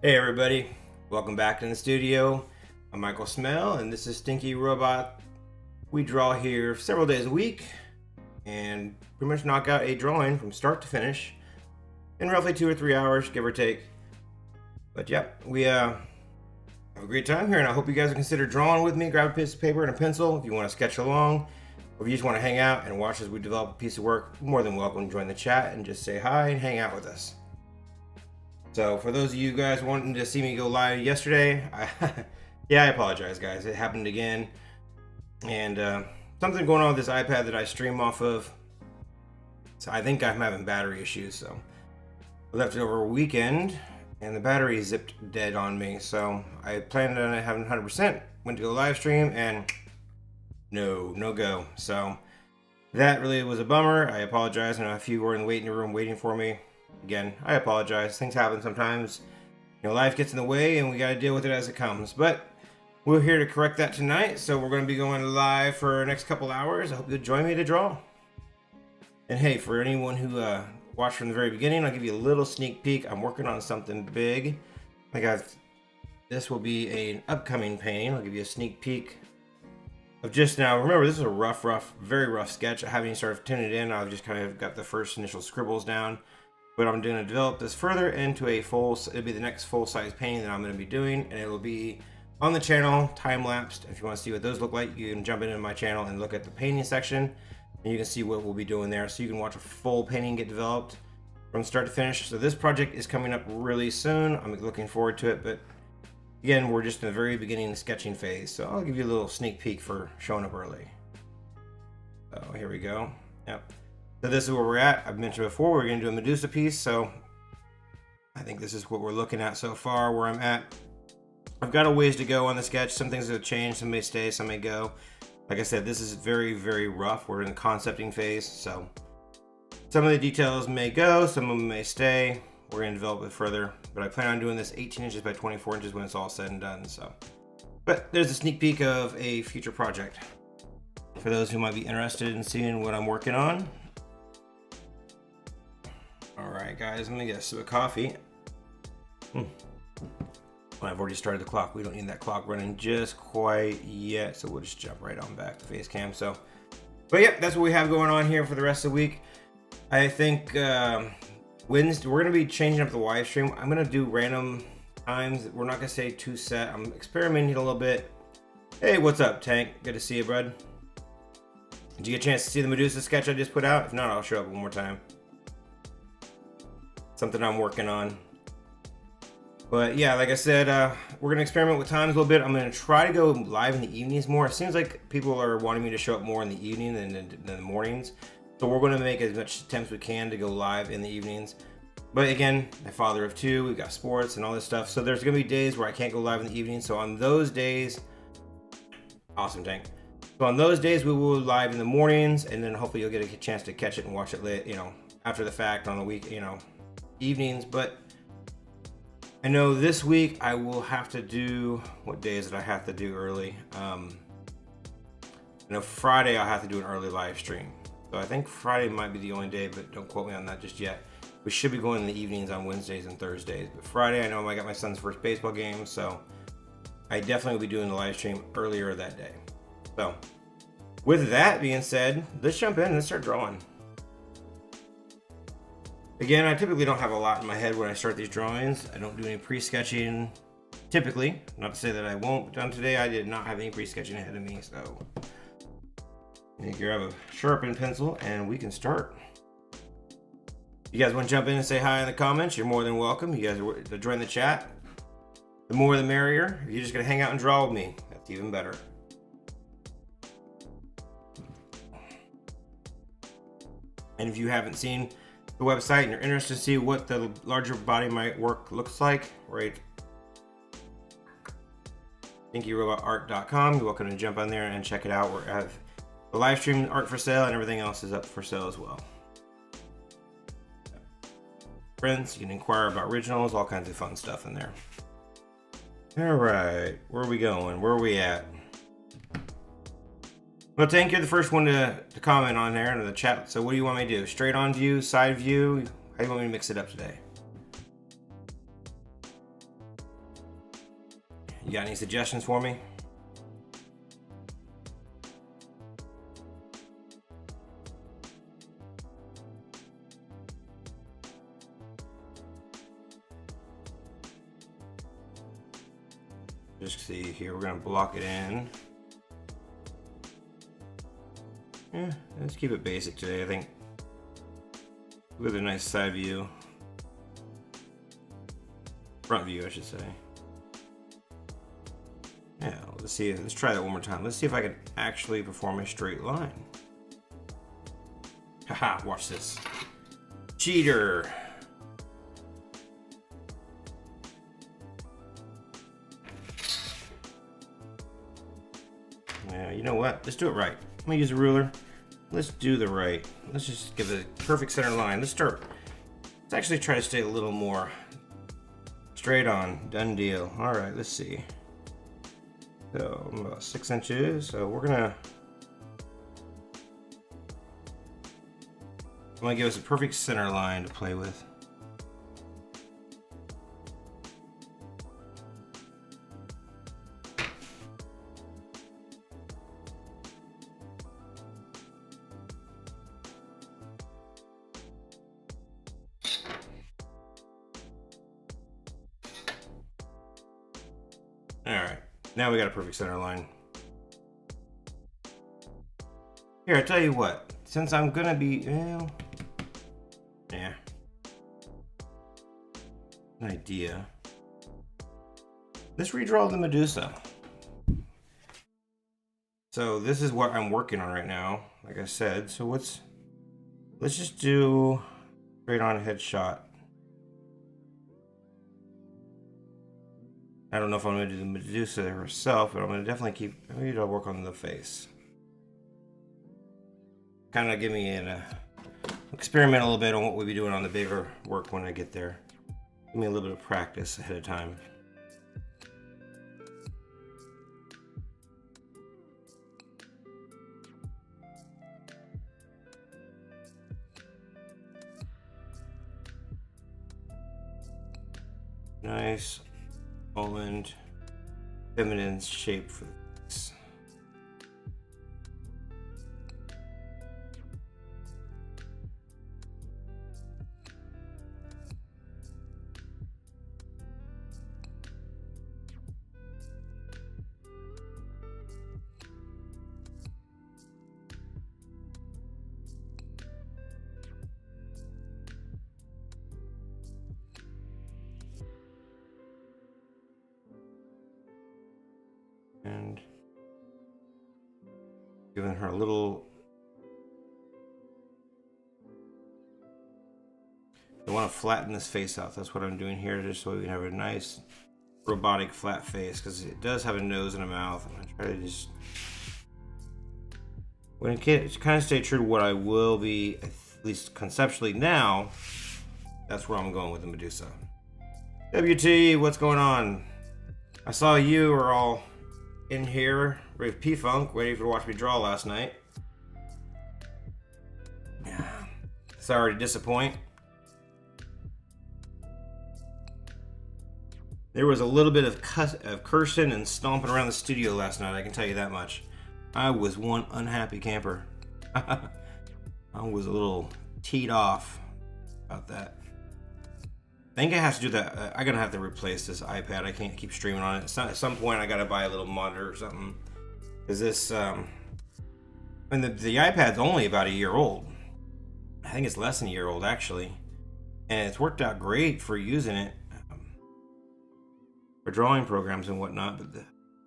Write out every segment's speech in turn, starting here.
Hey everybody, welcome back to the studio. I'm Michael Smell and this is Stinky Robot. We draw here several days a week and pretty much knock out a drawing from start to finish in roughly 2 or 3 hours, give or take. But yeah, we have a great time here and I hope you guys will consider drawing with me. Grab a piece of paper and a pencil if you want to sketch along, or if you just want to hang out and watch as we develop a piece of work. More than welcome to join the chat and just say hi and hang out with us. So for those of you guys wanting to see me go live yesterday, I apologize guys, it happened again. And something going on with this iPad that I stream off of. So I think I'm having battery issues, so I left it over a weekend and the battery zipped dead on me. So I planned on it having 100%, went to go live stream and no go. So that really was a bummer. I apologize. I know a few were in the waiting room waiting for me. Again, I apologize. Things happen sometimes. You know, life gets in the way and we got to deal with it as it comes. But we're here to correct that tonight. So we're going to be going live for the next couple hours. I hope you'll join me to draw. And hey, for anyone who watched from the very beginning, I'll give you a little sneak peek. I'm working on something big. This will be an upcoming painting. I'll give you a sneak peek of just now. Remember, this is a rough, very rough sketch. I haven't even started tinting it in. I've just kind of got the first initial scribbles down. But I'm going to develop this further into it'll be the next full-size painting that I'm going to be doing, and it'll be on the channel, time-lapsed. If you want to see what those look like, you can jump into my channel and look at the painting section, and you can see what we'll be doing there. So you can watch a full painting get developed from start to finish. So this project is coming up really soon. I'm looking forward to it, but again, we're just in the very beginning of the sketching phase. So I'll give you a little sneak peek for showing up early. So here we go. Yep. So this is where we're at. I've mentioned before, we're going to do a Medusa piece. So I think this is what we're looking at so far, where I'm at. I've got a ways to go on the sketch. Some things have changed, some may stay, some may go. Like I said, this is very rough. We're in the concepting phase. So some of the details may go, some of them may stay. We're going to develop it further. But I plan on doing this 18 inches by 24 inches when it's all said and done. So, but there's a sneak peek of a future project for those who might be interested in seeing what I'm working on. Alright guys, let me get a sip of coffee. Well, I've already started the clock. We don't need that clock running just quite yet, so we'll just jump right on back to face cam. But yeah, that's what we have going on here for the rest of the week. I think Wednesday, we're going to be changing up the live stream. I'm going to do random times. We're not going to say two set. I'm experimenting a little bit. Hey, what's up, Tank? Good to see you, bud. Did you get a chance to see the Medusa sketch I just put out? If not, I'll show up one more time. Something I'm working on. But yeah, like I said, we're gonna experiment with times a little bit. I'm gonna try to go live in the evenings more. It seems like people are wanting me to show up more in the evening than the mornings. So we're gonna make as much attempts we can to go live in the evenings. But again, I'm a father of two, we've got sports and all this stuff. So there's gonna be days where I can't go live in the evening. So on those days, awesome, Tank. So on those days we will live in the mornings, and then hopefully you'll get a chance to catch it and watch it late, after the fact on the week, evenings. But I know this week I will have to do, what days did I have to do early? Friday I'll have to do an early live stream. So I think Friday might be the only day, but don't quote me on that just yet. We should be going in the evenings on Wednesdays and Thursdays. But Friday, I know I got my son's first baseball game, so I definitely will be doing the live stream earlier that day. So with that being said, let's jump in and let's start drawing. Again, I typically don't have a lot in my head when I start these drawings. I don't do any pre-sketching, typically. Not to say that I won't, but today I did not have any pre-sketching ahead of me, so. Let me grab a sharpened pencil and we can start. You guys want to jump in and say hi in the comments? You're more than welcome. You guys are join the chat. The more the merrier. If you're just gonna hang out and draw with me, that's even better. And if you haven't seen the website and you're interested to see what the larger body of my work looks like, right? StinkyRobotArt.com. You're welcome to jump on there and check it out. We have the live stream art for sale, and everything else is up for sale as well. Friends, you can inquire about originals, all kinds of fun stuff in there. All right, where are we going? Where are we at? Well, Tank, you're the first one to comment on there in the chat. So what do you want me to do? Straight on view, side view? How do you want me to mix it up today? You got any suggestions for me? Just see here, we're gonna block it in. Yeah, let's keep it basic today, I think. With a nice side view. Front view, I should say. Yeah, let's see. Let's try that one more time. Let's see if I can actually perform a straight line. Haha, watch this. Cheater. Yeah, you know what? Let's do it right. I'm gonna use a ruler. Let's do the right. Let's just give it a perfect center line. Let's actually try to stay a little more straight on. Done deal. All right, let's see. So I'm about 6 inches. So I'm gonna give us a perfect center line to play with. All right, now we got a perfect center line. Here, I tell you what, since I'm gonna be, well, yeah, an idea. Let's redraw the Medusa. So this is what I'm working on right now, like I said. So let's just do straight on headshot. I don't know if I'm gonna do the Medusa herself, but I'm gonna definitely maybe I'll work on the face. Kind of give me an experiment a little bit on what we'll be doing on the bigger work when I get there. Give me a little bit of practice ahead of time. Nice almond feminine shape for this. And giving her a little. I want to flatten this face out. That's what I'm doing here, just so we can have a nice robotic flat face, because it does have a nose and a mouth. I'm gonna try to just kind of stay true to what I will be, at least conceptually now. That's where I'm going with the Medusa. WT, what's going on? I saw you were all in here with P-Funk, waiting to watch me draw last night. Yeah, sorry to disappoint. There was a little bit of cursing and stomping around the studio last night, I can tell you that much. I was one unhappy camper. I was a little teed off about that. I think I have to do that. I'm gonna have to replace this iPad. I can't keep streaming on it. At some point, I gotta buy a little monitor or something. Cause this, and the iPad's only about a year old. I think it's less than a year old actually, and it's worked out great for using it for drawing programs and whatnot. But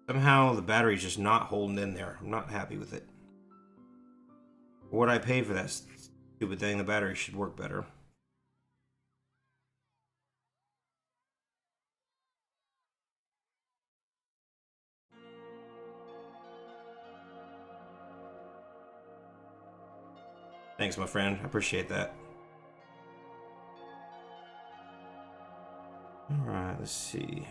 somehow the battery's just not holding in there. I'm not happy with it. For what I paid for that stupid thing, the battery should work better. Thanks, my friend. I appreciate that. All right, let's see.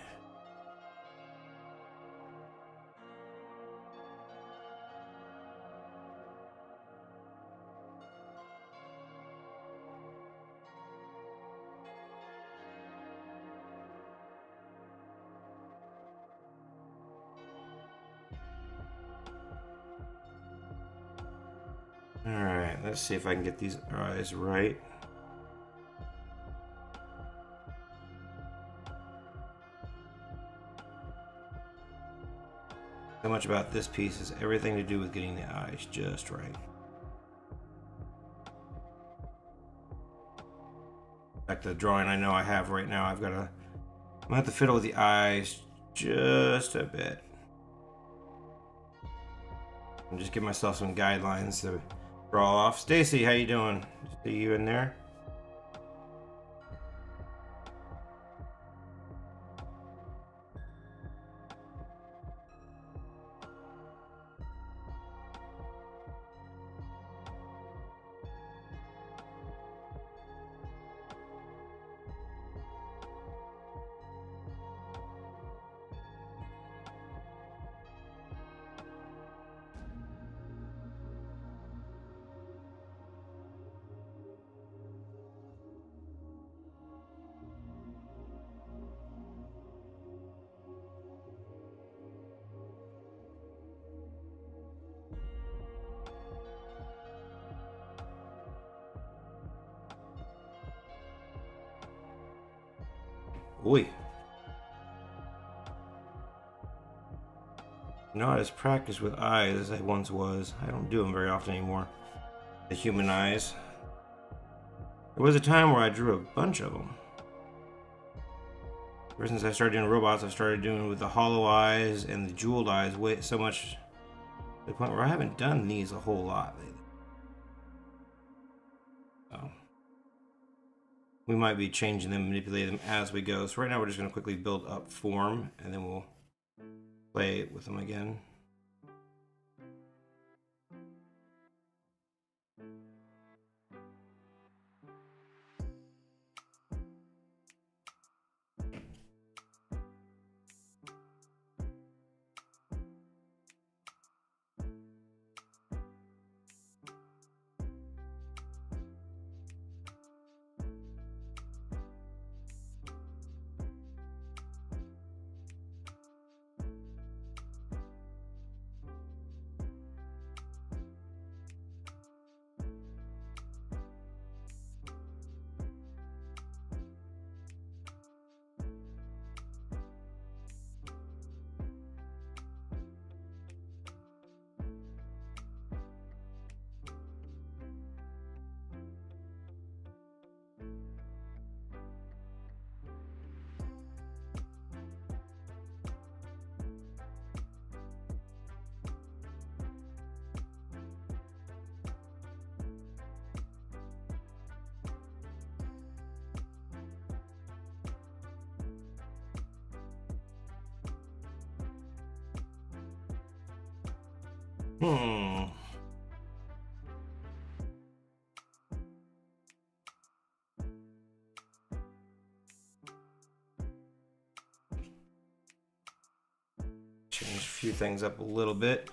Alright, let's see if I can get these eyes right. So much about this piece is everything to do with getting the eyes just right. In fact, the drawing I know I have right now, I'm gonna have to fiddle with the eyes just a bit. And just give myself some guidelines to draw off. Stacy, how you doing? See you in there? Oi. Not as practiced with eyes as I once was. I don't do them very often anymore. The human eyes. There was a time where I drew a bunch of them. Ever since I started doing robots, I started doing with the hollow eyes and the jeweled eyes so much to the point where I haven't done these a whole lot lately. So we might be changing them, manipulating them as we go. So right now we're just going to quickly build up form, and then we'll play with them again. Change a few things up a little bit.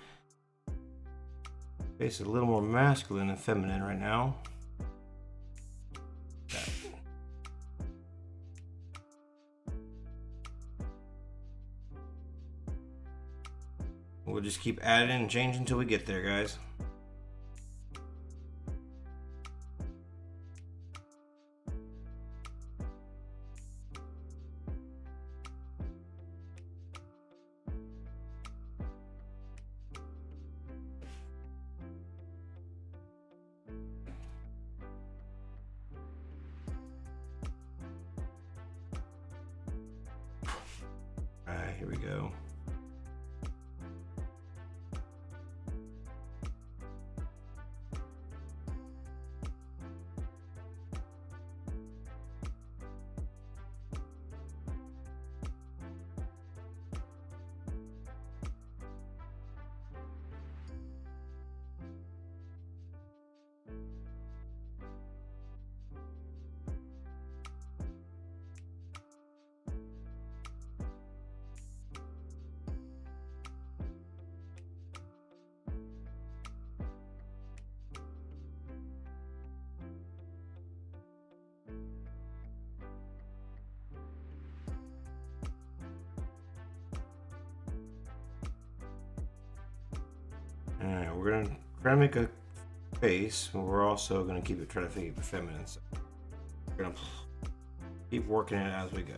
Face is a little more masculine than feminine right now. We'll just keep adding and changing until we get there, guys. All right, here we go. Alright, we're gonna try to make a face, but we're also going to keep it, try to keep it feminine. So we're going to keep working it as we go.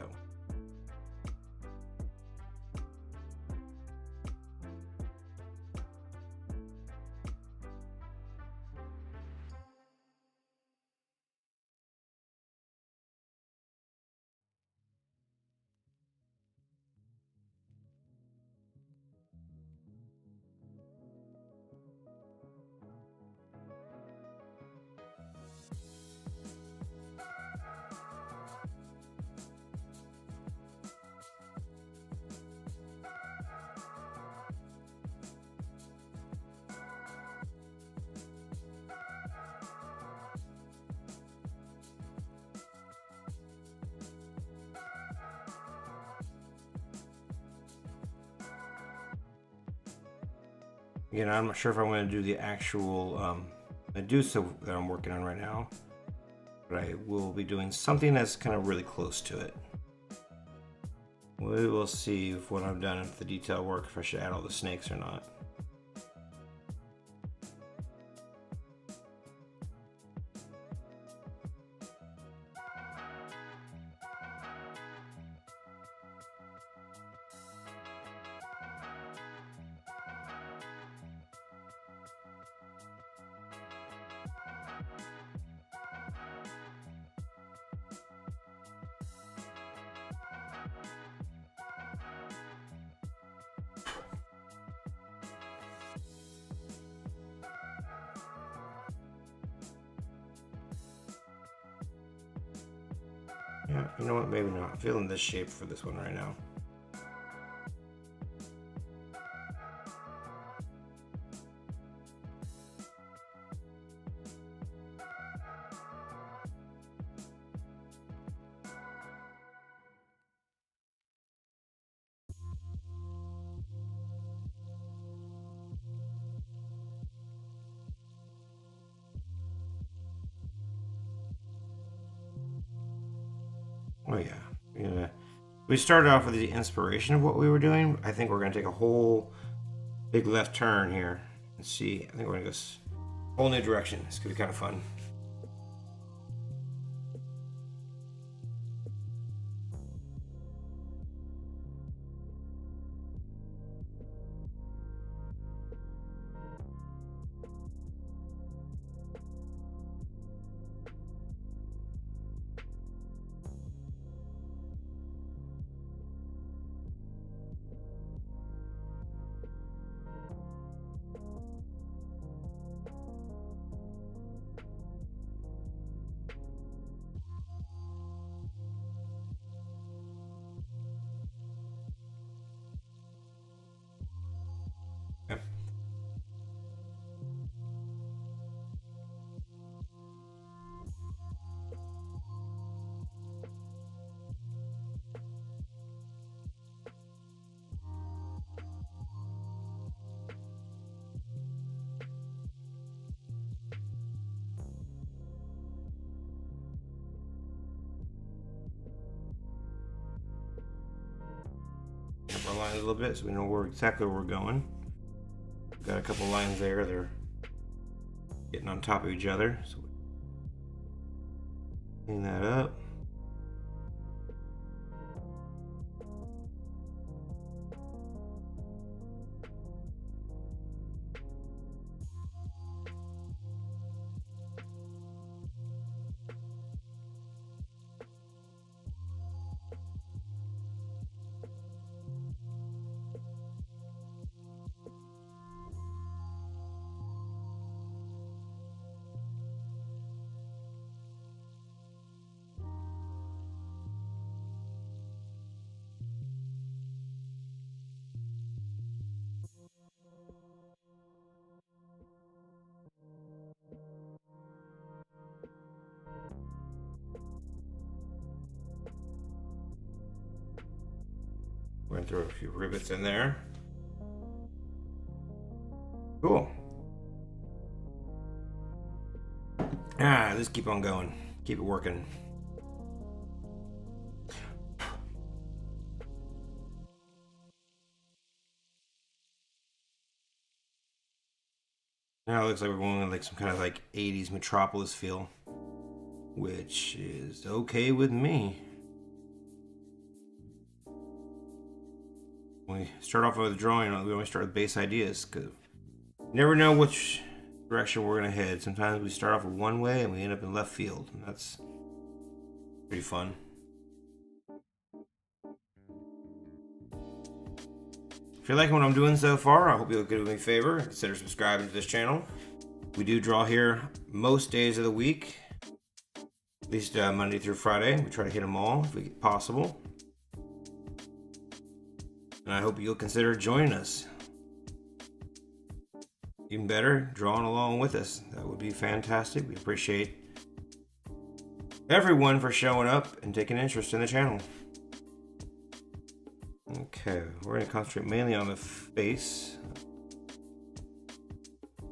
Again, I'm not sure if I'm going to do the actual Medusa that I'm working on right now, but I will be doing something that's kind of really close to it. We will see if what I've done, if the detail work, if I should add all the snakes or not. Yeah, you know what? Maybe not. I'm feeling this shape for this one right now. Oh yeah. Yeah. We started off with the inspiration of what we were doing. I think we're going to take a whole big left turn here and see. I think we're going to go a whole new direction. It's going to be kind of fun. Our lines a little bit so we know exactly where we're going. We've got a couple lines there, they're getting on top of each other, so clean that up. We're gonna throw a few rivets in there. Cool. Let's keep on going. Keep it working. Now it looks like we're going with like some kind of like 80s metropolis feel, which is okay with me. When we start off with a drawing, we always start with base ideas because you never know which direction we're going to head. Sometimes we start off with one way and we end up in left field, and that's pretty fun. If you're liking what I'm doing so far, I hope you'll give me a favor and consider subscribing to this channel. We do draw here most days of the week, at least Monday through Friday. We try to hit them all if we get possible. And I hope you'll consider joining us. Even better, drawing along with us. That would be fantastic. We appreciate everyone for showing up and taking interest in the channel. Okay, we're going to concentrate mainly on the face.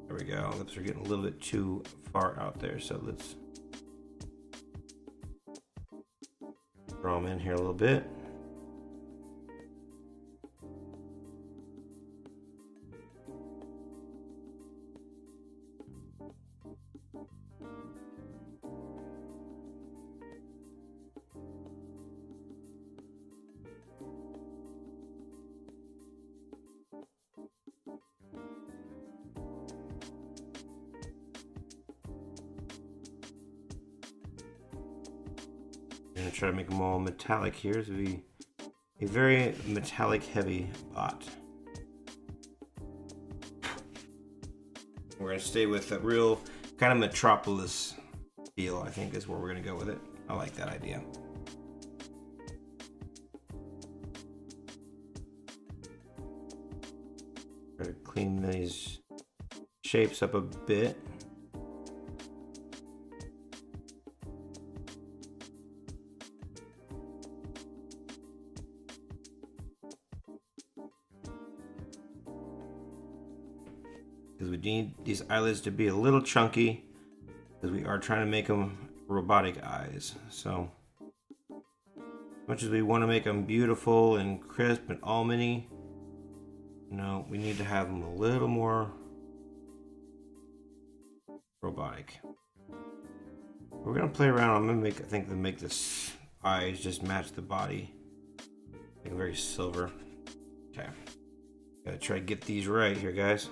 There we go. Lips are getting a little bit too far out there, so let's draw them in here a little bit. I'm going to try to make them all metallic here. This will be a very metallic heavy bot. We're going to stay with a real kind of metropolis feel, I think is where we're going to go with it. I like that idea. Try to clean these shapes up a bit. Because we need these eyelids to be a little chunky, because we are trying to make them robotic eyes. So as much as we want to make them beautiful and crisp and almondy, we need to have them a little more robotic. We're gonna play around. I'm gonna make this eyes just match the body, like very silver. Okay, gotta try to get these right here, guys.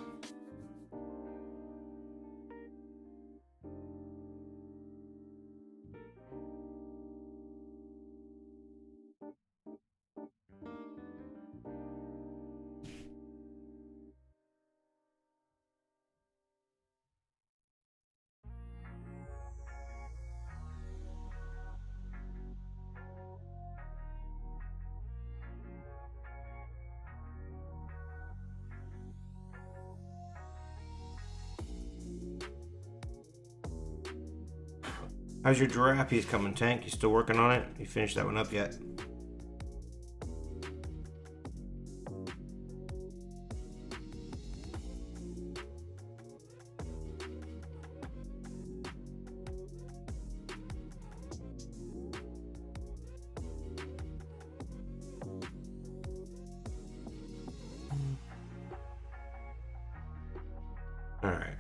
How's your giraffe piece coming, Tank? You still working on it? You finished that one up yet? All right.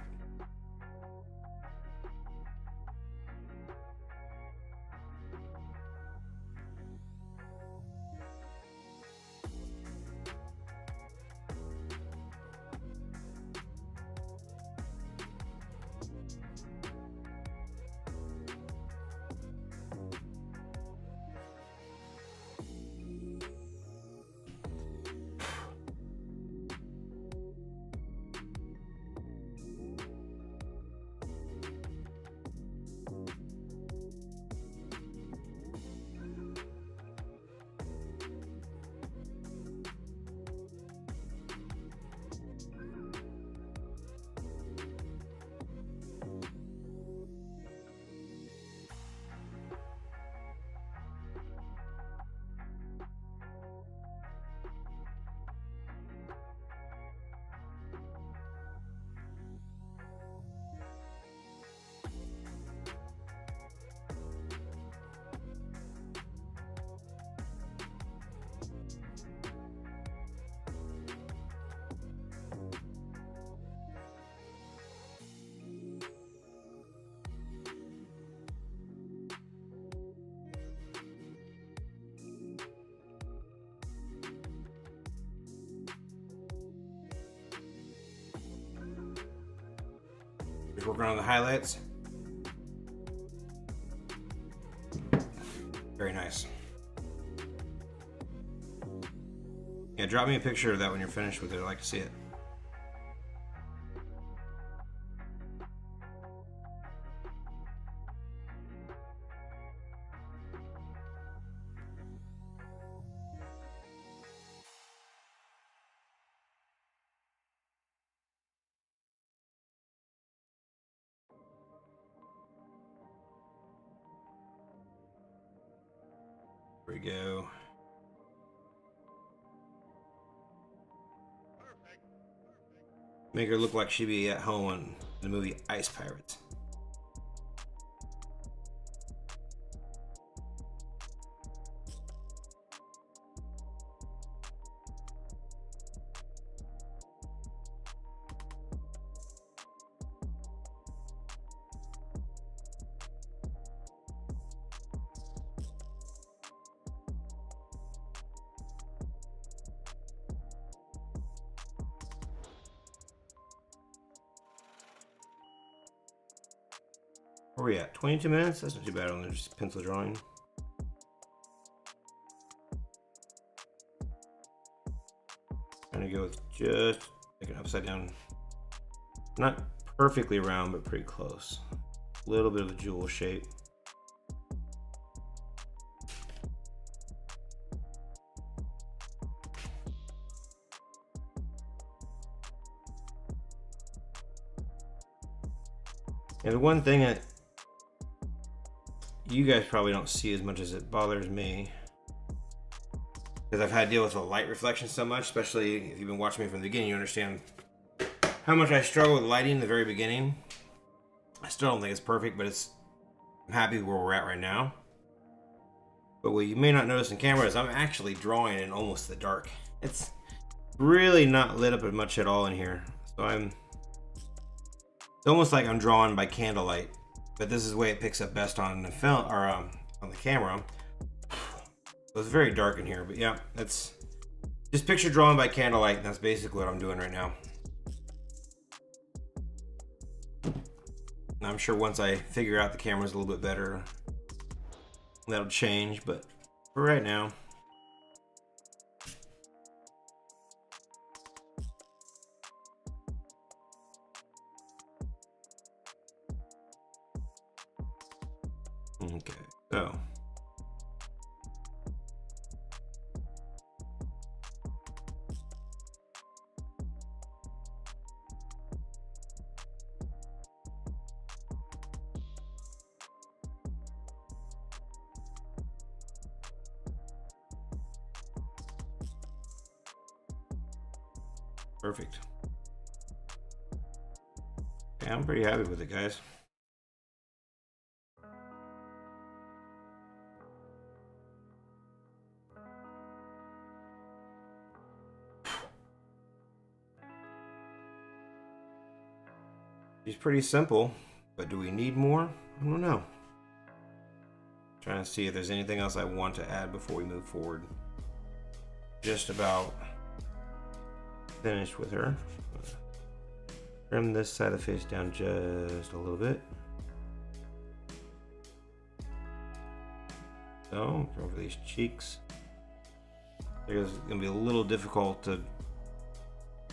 Just working on the highlights. Very nice. Yeah, drop me a picture of that when you're finished with it. I'd like to see it. There we go. Make her look like she'd be at home in the movie Ice Pirates. Where are we at? 22 minutes? That's not too bad on the just pencil drawing. Trying to go with just like an upside down. Not perfectly round, but pretty close. A little bit of a jewel shape. And the one thing that you guys probably don't see as much as it bothers me, because I've had to deal with the light reflection so much, especially if you've been watching me from the beginning, you understand how much I struggle with lighting in the very beginning. I still don't think it's perfect, but I'm happy where we're at right now. But what you may not notice in camera is I'm actually drawing in almost the dark. It's really not lit up much at all in here. So it's almost like I'm drawing by candlelight. But this is the way it picks up best on the film or on the camera. So it's very dark in here, but yeah, that's just picture drawing by candlelight. And that's basically what I'm doing right now. And I'm sure once I figure out the camera's a little bit better, that'll change. But for right now, okay, so perfect. Yeah, I'm pretty happy with it, guys. She's pretty simple, but do we need more? I don't know. Trying to see if there's anything else I want to add before we move forward. Just about finished with her. Trim this side of the face down just a little bit. So, go over these cheeks. It's gonna be a little difficult to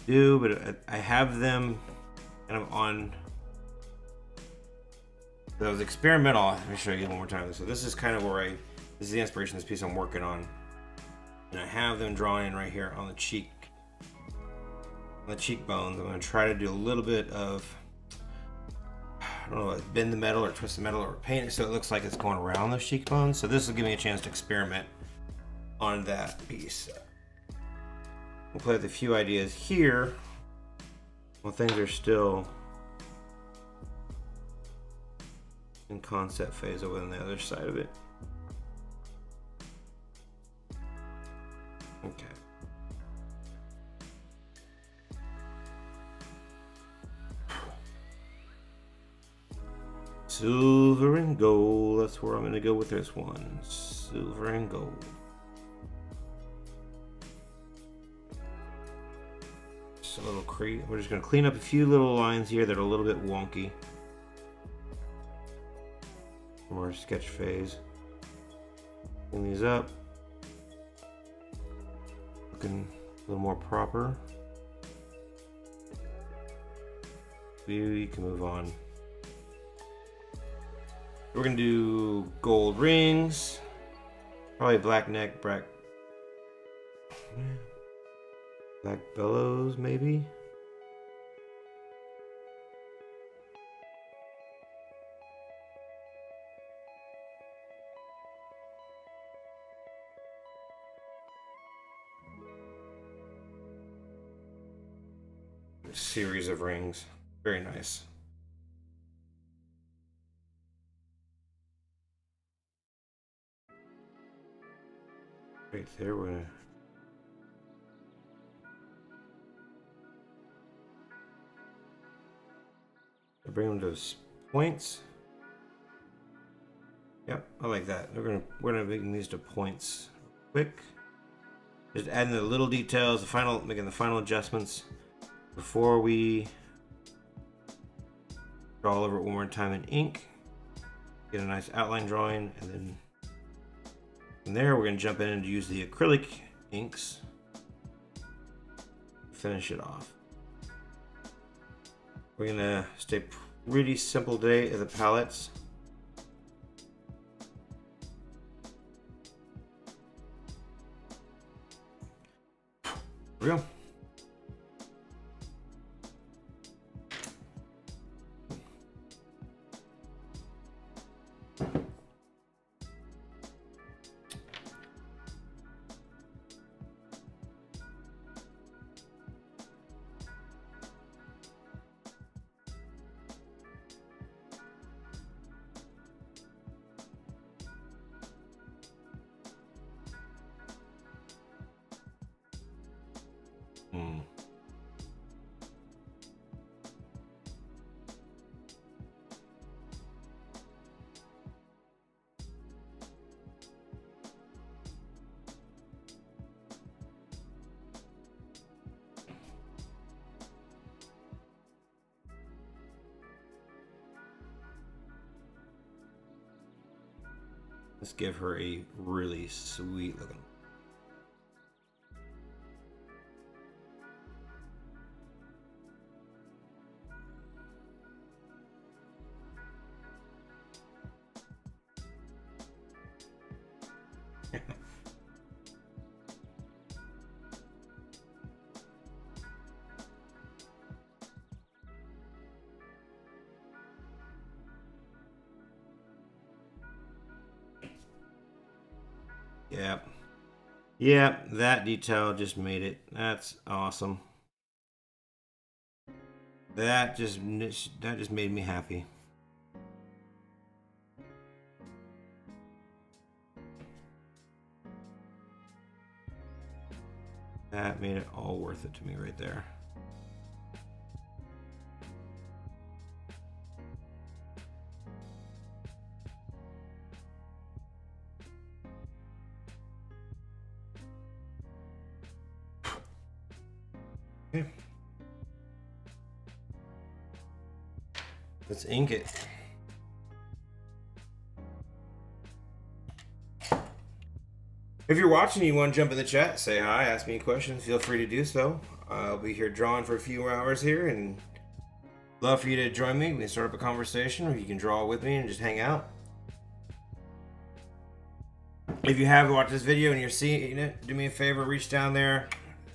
do, but I have them kind of on. That was experimental. Let me show you one more time. So this is kind of where this is the inspiration of this piece I'm working on. And I have them drawn in right here on the cheekbones. I'm gonna try to do a little bit of, I don't know, bend the metal or twist the metal or paint it so it looks like it's going around those cheekbones. So this will give me a chance to experiment on that piece. We'll play with a few ideas here while things are still in concept phase over on the other side of it. Okay. Silver and gold, that's where I'm gonna go with this one. Silver and gold. Just a little crease. We're just gonna clean up a few little lines here that are a little bit wonky. from our sketch phase. Clean these up. Looking a little more proper. We can move on. We're gonna do gold rings, probably black neck, black bellows, maybe. A series of rings, very nice. Right there, we're gonna bring them to those points. Yep, I like that. We're gonna make these to points quick. Just adding the little details, making the final adjustments before we draw over it one more time in ink. Get a nice outline drawing, and then from there we're gonna jump in and use the acrylic inks to finish it off. We're gonna stay pretty simple today at the palettes. Real. Let's give her a really sweet looking. Yeah, that detail just made it. That's awesome. That just made me happy. That made it all worth it to me right there. Okay. Let's ink it. If you're watching and you want to jump in the chat, say hi, ask me a question, feel free to do so. I'll be here drawing for a few hours here and love for you to join me. We can start up a conversation, or you can draw with me and just hang out. If you have watched this video and you're seeing it, do me a favor, reach down there,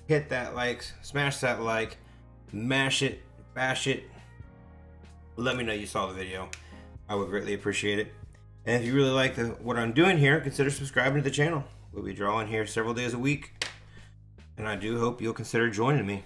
hit that like, smash that like, mash it, bash it. Let me know you saw the video. I would greatly appreciate it. And if you really like what I'm doing here, consider subscribing to the channel. We'll be drawing here several days a week, and I do hope you'll consider joining me.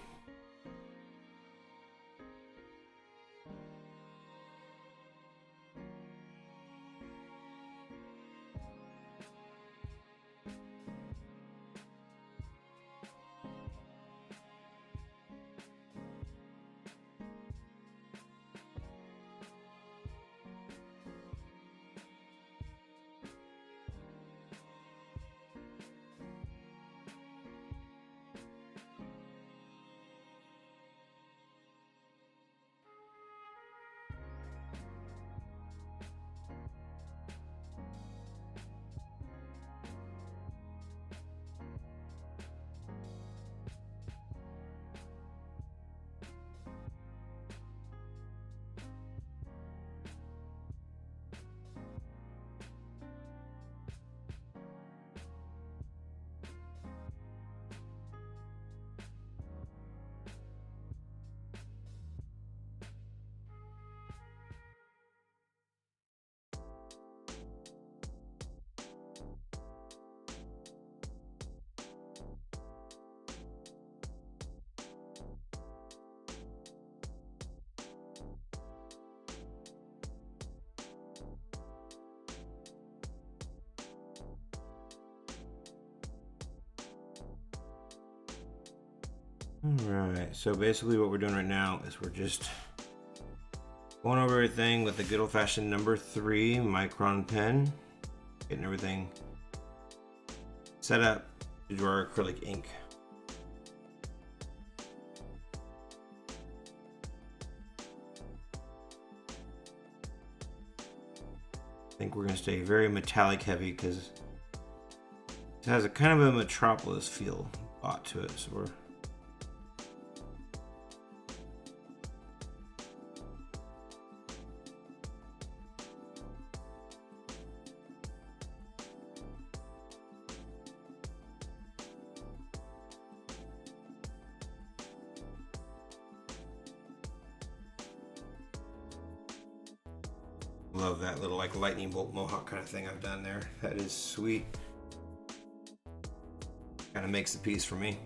Alright, so basically what we're doing right now is we're just going over everything with the good old-fashioned number 3 Micron pen, getting everything set up to do our acrylic ink. I think we're going to stay very metallic heavy because it has a kind of a metropolis feel to it, so we're love that little like lightning bolt mohawk kind of thing I've done there. That is sweet. Kind of makes the piece for me.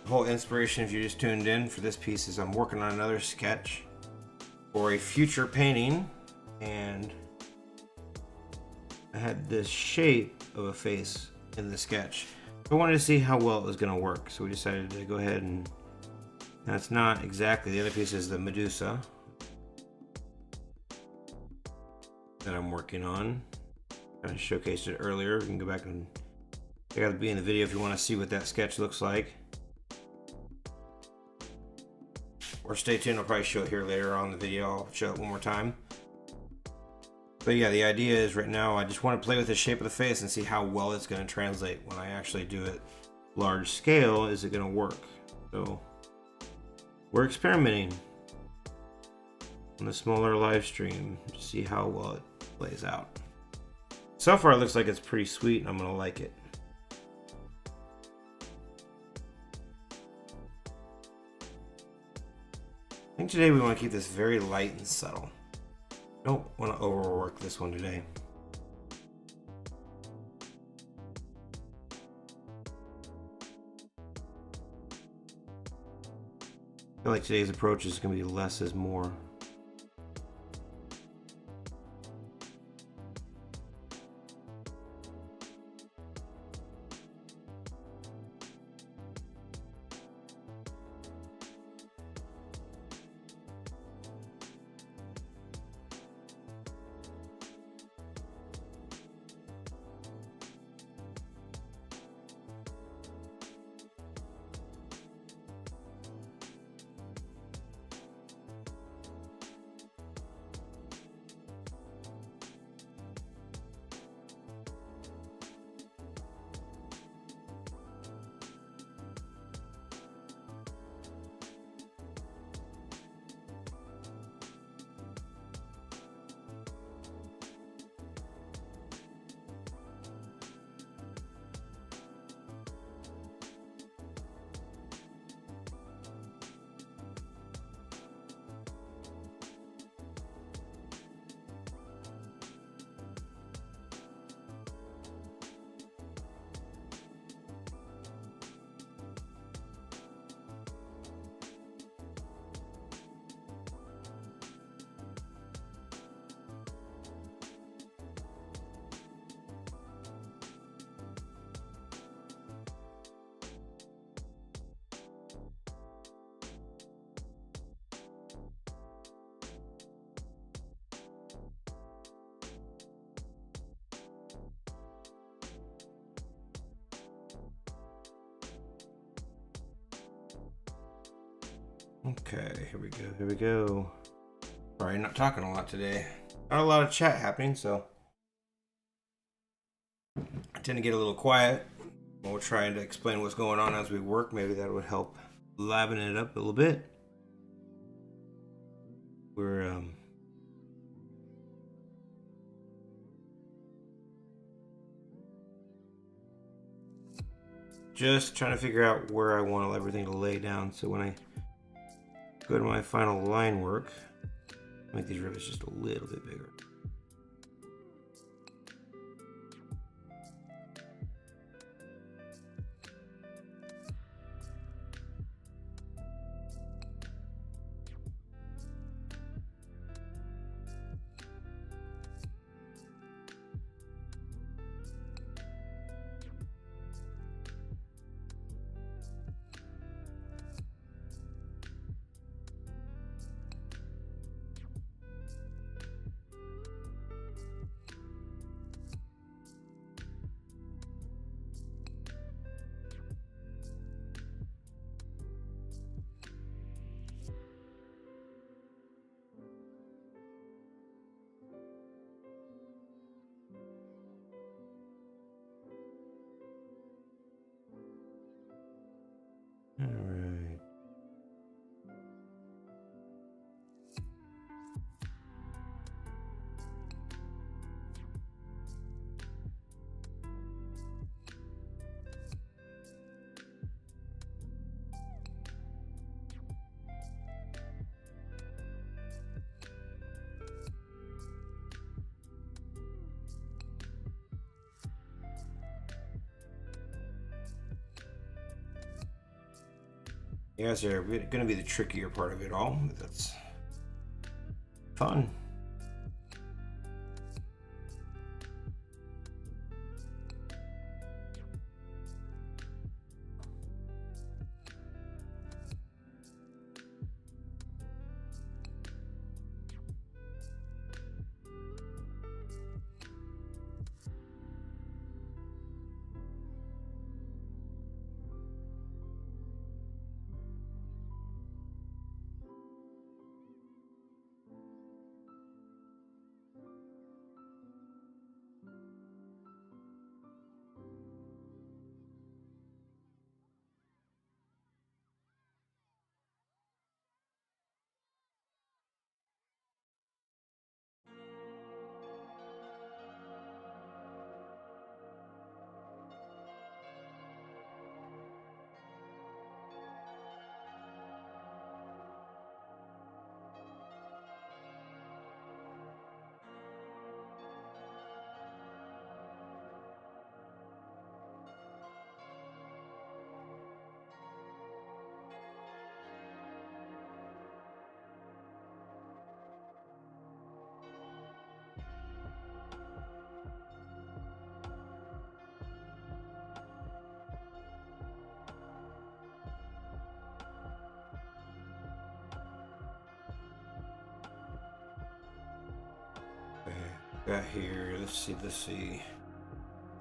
The whole inspiration, if you just tuned in for this piece, is I'm working on another sketch for a future painting, and I had this shape of a face in the sketch. I wanted to see how well it was going to work, so we decided to go ahead and that's not exactly, the other piece is the Medusa that I'm working on. I showcased it earlier. You can go back and check out the beginning of the video if you want to see what that sketch looks like. Or stay tuned, I'll probably show it here later on in the video. I'll show it one more time. But yeah, the idea is right now I just want to play with the shape of the face and see how well it's going to translate when I actually do it large scale. Is it going to work? So we're experimenting on the smaller live stream to see how well it plays out. So far it looks like it's pretty sweet and I'm going to like it. I think today we want to keep this very light and subtle. Don't want to overwork this one today. I feel like today's approach is going to be less is more. Okay, here we go, here we go. Sorry, not talking a lot today. Not a lot of chat happening, so I tend to get a little quiet when we're trying to explain what's going on as we work. Maybe that would help liven it up a little bit. We're just trying to figure out where I want everything to lay down, so when I go to my final line work, make these rivets just a little bit bigger. All right. Yeah, so going to be the trickier part of it all. But that's fun. Got here. Let's see.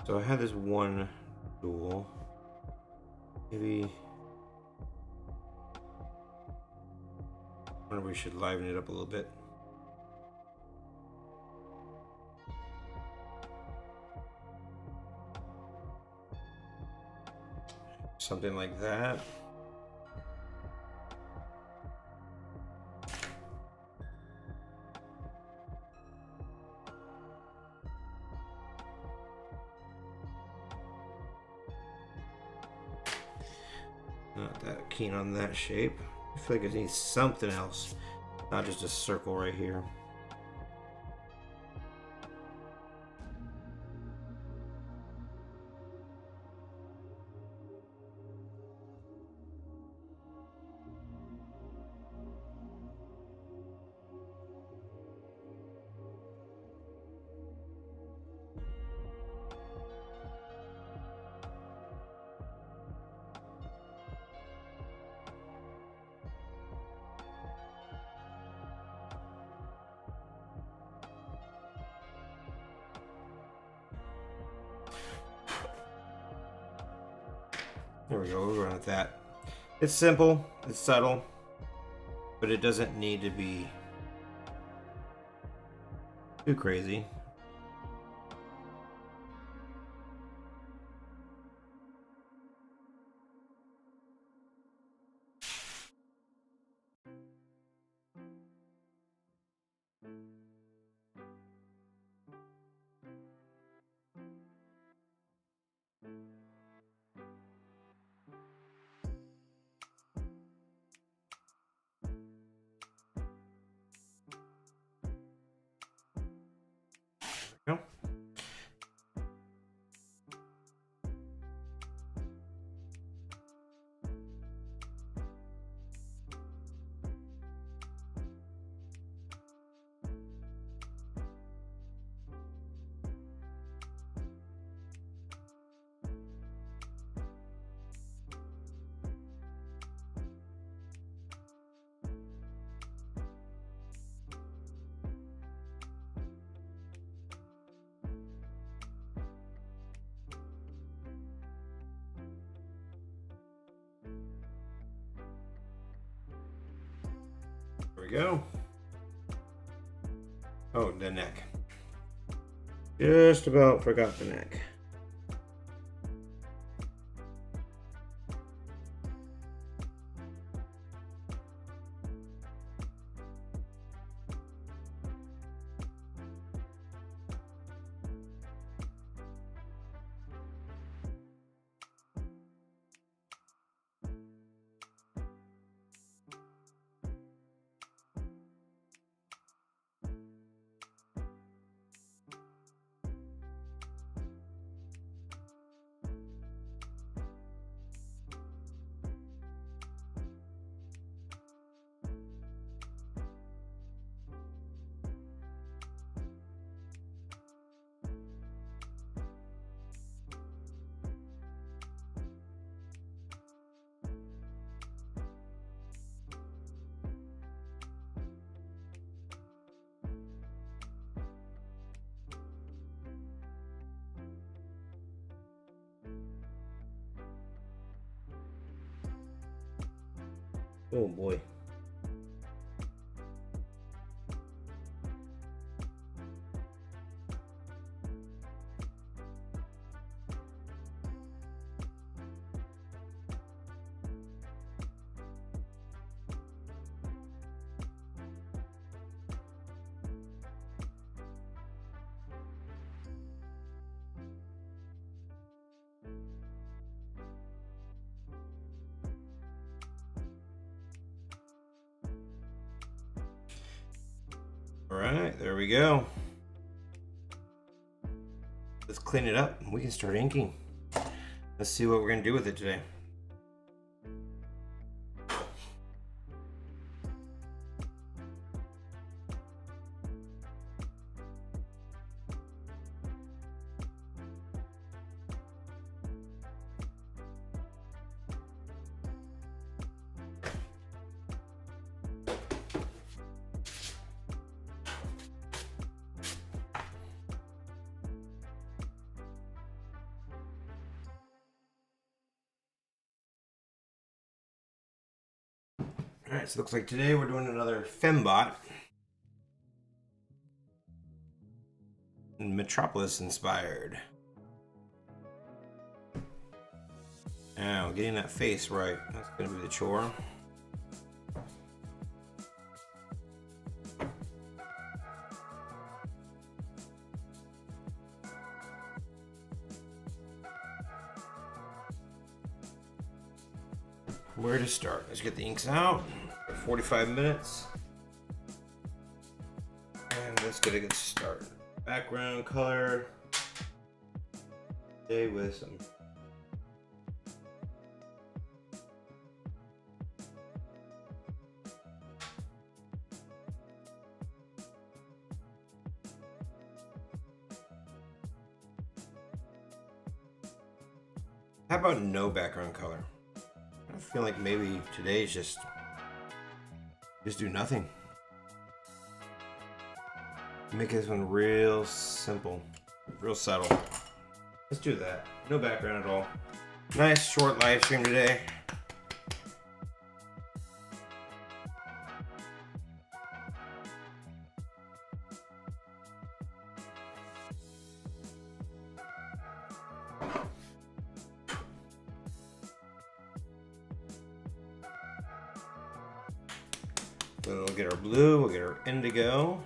So I have this one tool. Maybe. I wonder if we should liven it up a little bit. Something like that. Not that keen on that shape. I feel like it needs something else, not just a circle right here. There we go, we'll run with that. It's simple, it's subtle, but it doesn't need to be too crazy. Go. There we go. Oh, the neck. Just about forgot the neck. Oh boy. All right, there we go. Let's clean it up and we can start inking. Let's see what we're gonna do with it today. Alright, so it looks like today we're doing another Fembot. Metropolis inspired. Now, getting that face right. That's going to be the chore. Where to start? Let's get the inks out. 45 minutes. And let's get a good start. Background color. Stay with some. How about no background color? I feel like maybe today's just do nothing. Make this one real simple, real subtle. Let's do that. No background at all. Nice short live stream today. Then we'll get our blue, we'll get our indigo.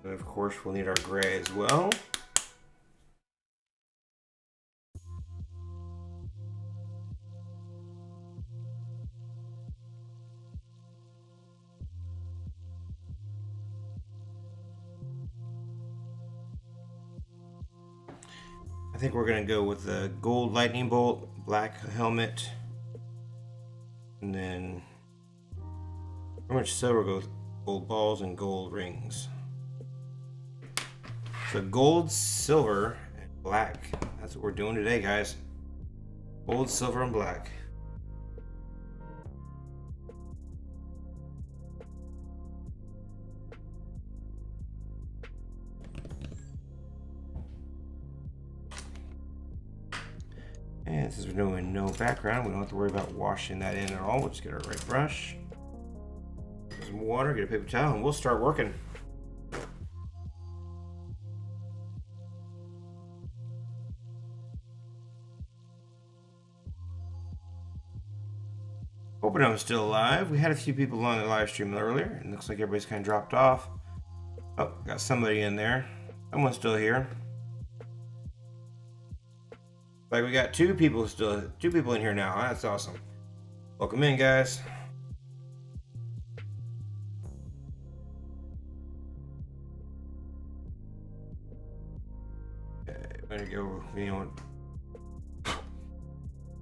And of course we'll need our gray as well. I think we're gonna go with the gold lightning bolt, black helmet, and then pretty much silver goes gold balls and gold rings. So gold, silver, and black. That's what we're doing today, guys. Gold, silver, and black. And since we're doing no background, we don't have to worry about washing that in at all. We'll just get our right brush, some water, get a paper towel, and we'll start working. Hoping I'm still alive. We had a few people on the live stream earlier, and looks like everybody's kind of dropped off. Oh, got somebody in there. Someone's still here. Like we got two people in here now. That's awesome. Welcome in, guys. Okay, I'm gonna go. You know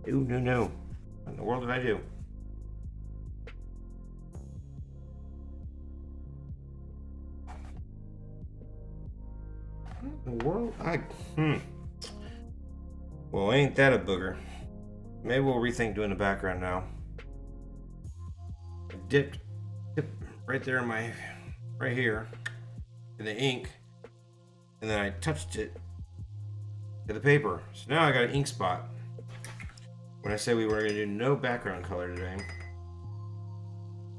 what? No. What in the world did I do? What in the world? Well, ain't that a booger? Maybe we'll rethink doing the background now. I dipped right there in right here in the ink. and then I touched it to the paper. So now I got an ink spot. When I said we were going to do no background color today,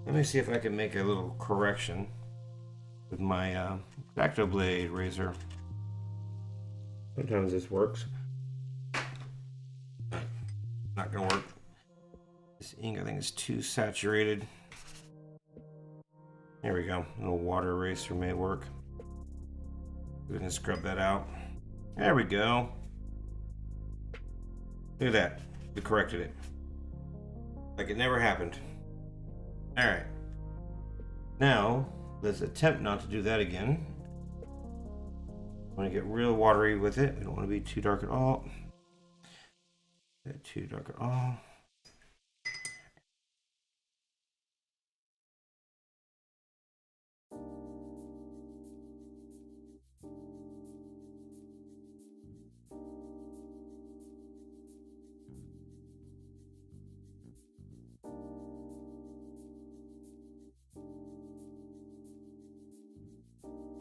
let me see if I can make a little correction with my X-Acto blade razor. Sometimes this works. Not going to work. This ink I think is too saturated. There we go. A little water eraser may work. We can scrub that out. There we go. Look at that. We corrected it. Like it never happened. Alright. Now, let's attempt not to do that again. I want to get real watery with it. We don't want to be too dark at all. Not too dark at all.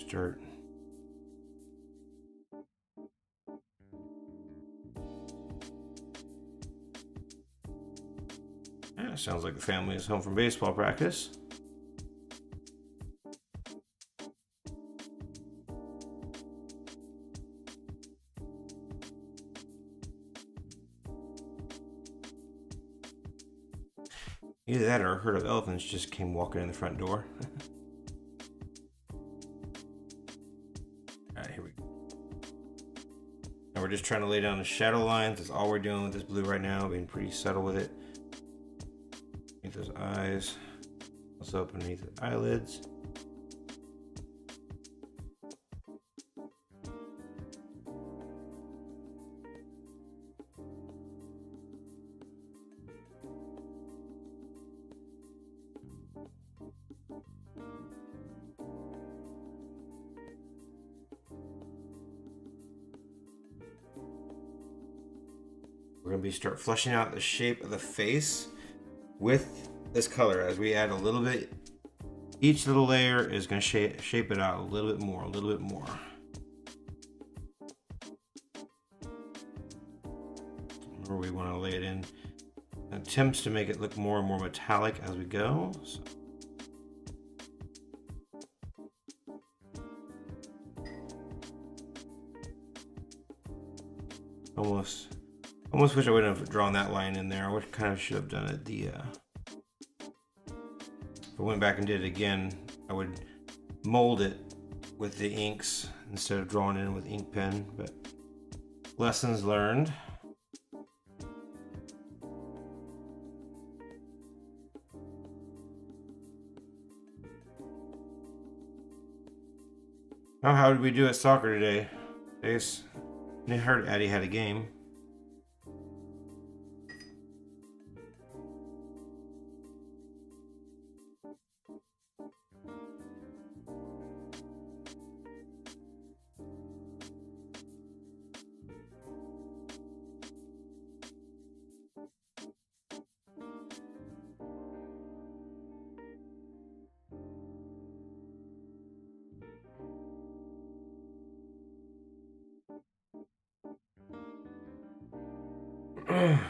Start. Yeah, sounds like the family is home from baseball practice. Either that or a herd of elephants just came walking in the front door. We're just trying to lay down the shadow lines. That's all we're doing with this blue right now, being pretty subtle with it. Beneath those eyes, also beneath the eyelids. We're going to start fleshing out the shape of the face with this color. As we add a little bit, each little layer is going to shape it out a little bit more, a little bit more. Where we want to lay it in. Attempts to make it look more and more metallic as we go. So. Almost wish I wouldn't have drawn that line in there. I kind of should have done it if I went back and did it again, I would mold it with the inks instead of drawing in with ink pen, but lessons learned. Oh, how did we do at soccer today? I heard Addie had a game.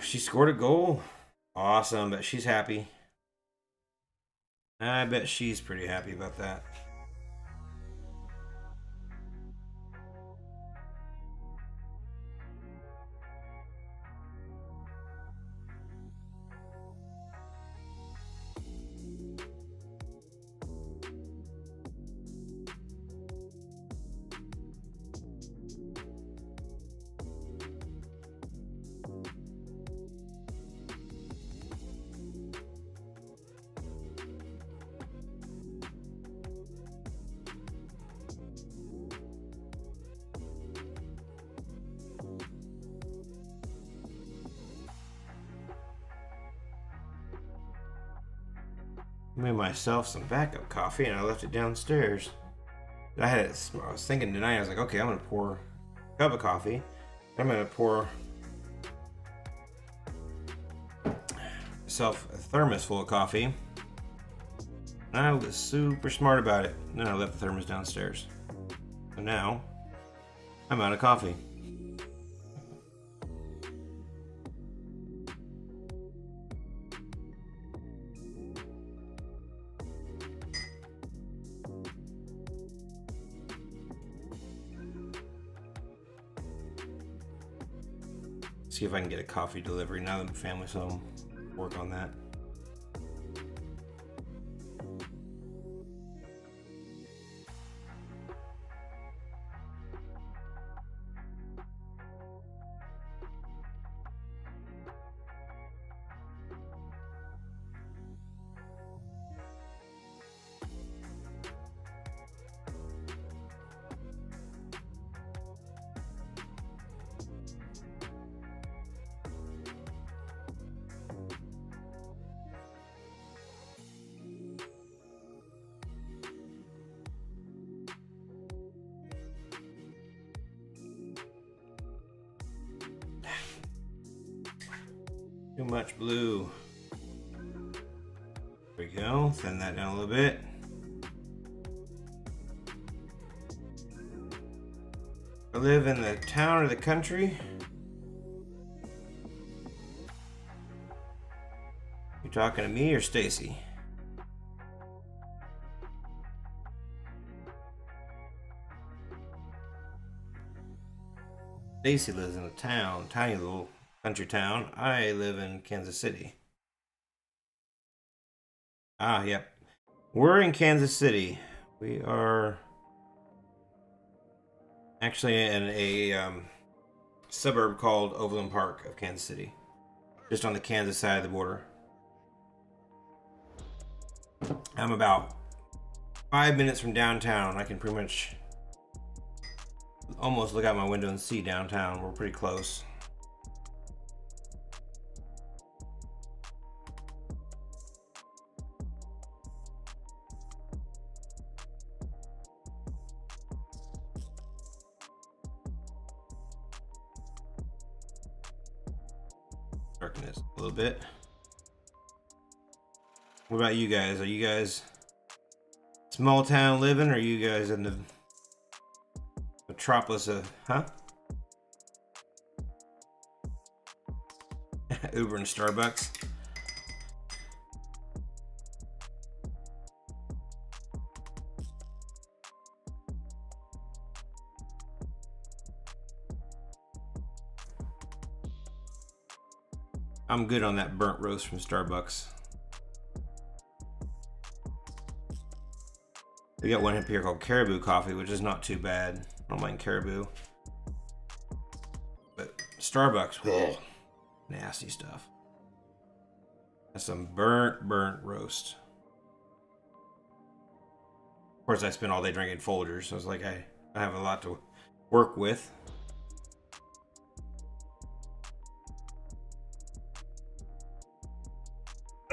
She scored a goal. Awesome, but she's happy. I bet she's pretty happy about that. I made myself some backup coffee and I left it downstairs. I was thinking tonight, I was like, okay, I'm gonna pour a cup of coffee. I'm gonna pour myself a thermos full of coffee. And I was super smart about it. And then I left the thermos downstairs. So now I'm out of coffee. See if I can get a coffee delivery now that the family's home. Work on that. Too much blue. There we go. Thin that down a little bit. I live in the town or the country. You talking to me or Stacy? Stacy lives in a town, tiny little country town. I live in Kansas City. Ah, yep. We're in Kansas City. We are actually in a suburb called Overland Park of Kansas City. Just on the Kansas side of the border. I'm about 5 minutes from downtown. I can pretty much almost look out my window and see downtown. We're pretty close. Darkness a little bit. What about you guys? Are you guys small town living, or are you guys in the metropolis of, huh? Uber and Starbucks. I'm good on that burnt roast from Starbucks. We got one up here called Caribou Coffee, which is not too bad. I don't mind Caribou. But Starbucks, ugh, nasty stuff. That's some burnt roast. Of course, I spent all day drinking Folgers, so it's like I have a lot to work with.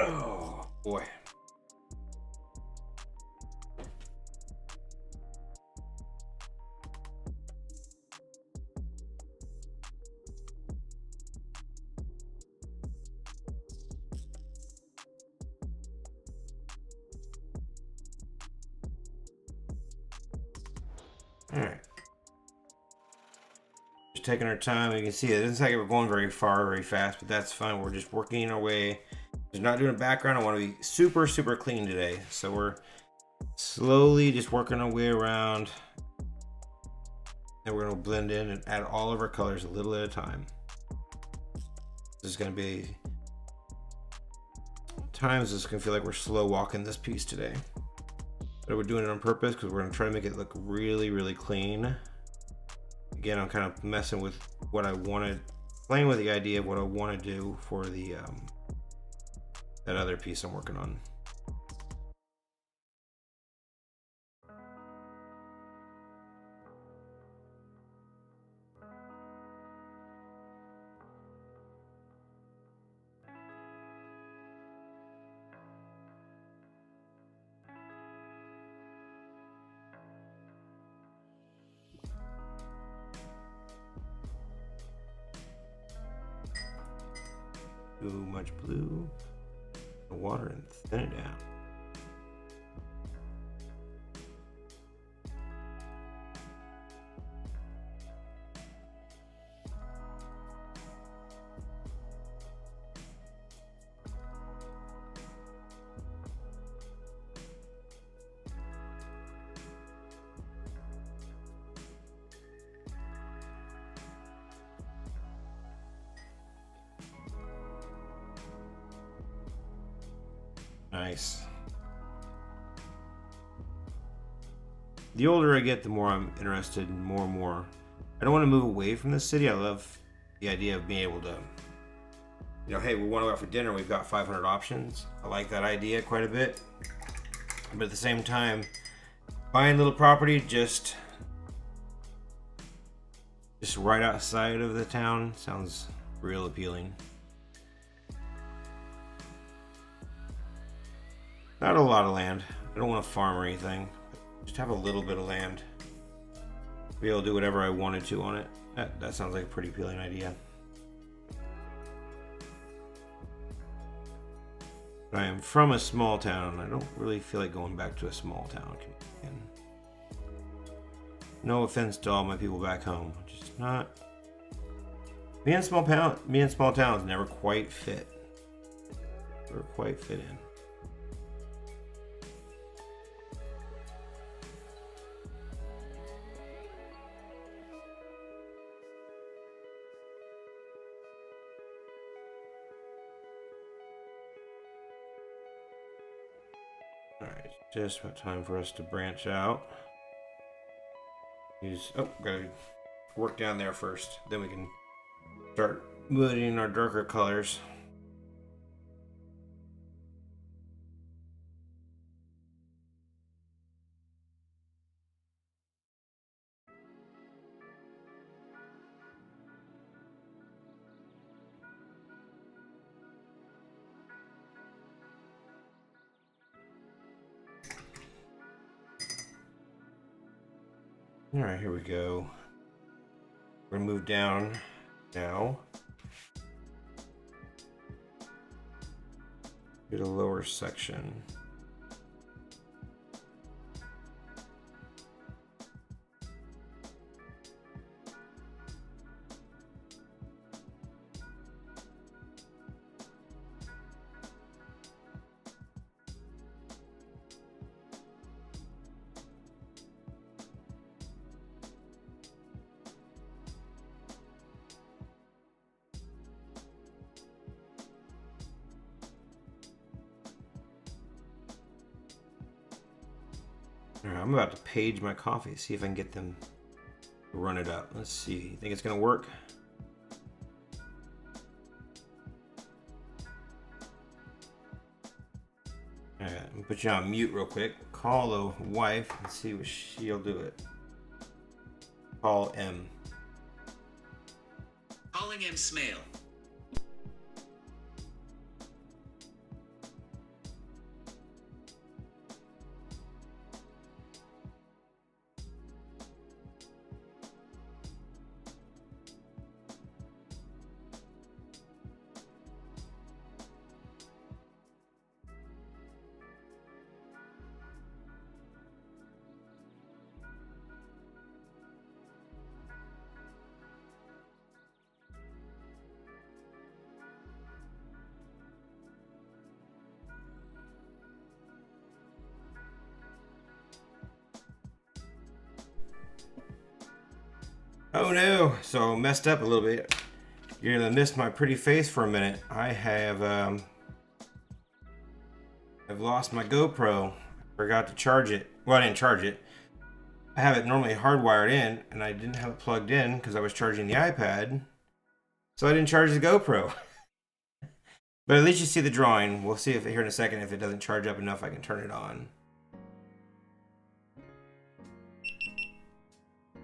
Oh, boy. All right. Just taking our time. You can see it doesn't sound like we're going very far, very fast, but that's fine. We're just working our way. Just not doing a background. I want to be super clean today. So we're slowly just working our way around. And we're going to blend in and add all of our colors a little at a time. This is going to be... Times it's going to feel like we're slow walking this piece today. But we're doing it on purpose because we're going to try to make it look really clean. Again, I'm kind of messing with what I wanted, playing with the idea of what I want to do for the that other piece I'm working on. Too much blue, the water, and thin it down. nice. The older I get, the more I'm interested in more and more. I don't want to move away from the city. I love the idea of being able to, you know, hey, we want to go out for dinner. We've got 500 options. I like that idea quite a bit. But at the same time, buying a little property just right outside of the town sounds real appealing. Not a lot of land. I don't want to farm or anything. Just have a little bit of land. Be able to do whatever I wanted to on it. That sounds like a pretty appealing idea. But I am from a small town. I don't really feel like going back to a small town. And no offense to all my people back home. Just not. Me and small towns never quite fit. Never quite fit in. Alright, just about time for us to branch out. Gotta work down there first. Then we can start moving in our darker colors. Alright, here we go. We're gonna move down now to the lower section. Alright, I'm about to page my coffee, see if I can get them to run it up. Let's see. You think it's gonna work? Alright, I'm gonna put you on mute real quick. Call the wife and see what she'll do it. Call M. Calling M. Smale. Oh no, so messed up a little bit. You're gonna miss my pretty face for a minute. I have I've lost my GoPro. I forgot to charge it. Well, I didn't charge it. I have it normally hardwired in, and I didn't have it plugged in because I was charging the iPad. So I didn't charge the GoPro. But at least you see the drawing. We'll see if here in a second if it doesn't charge up enough I can turn it on.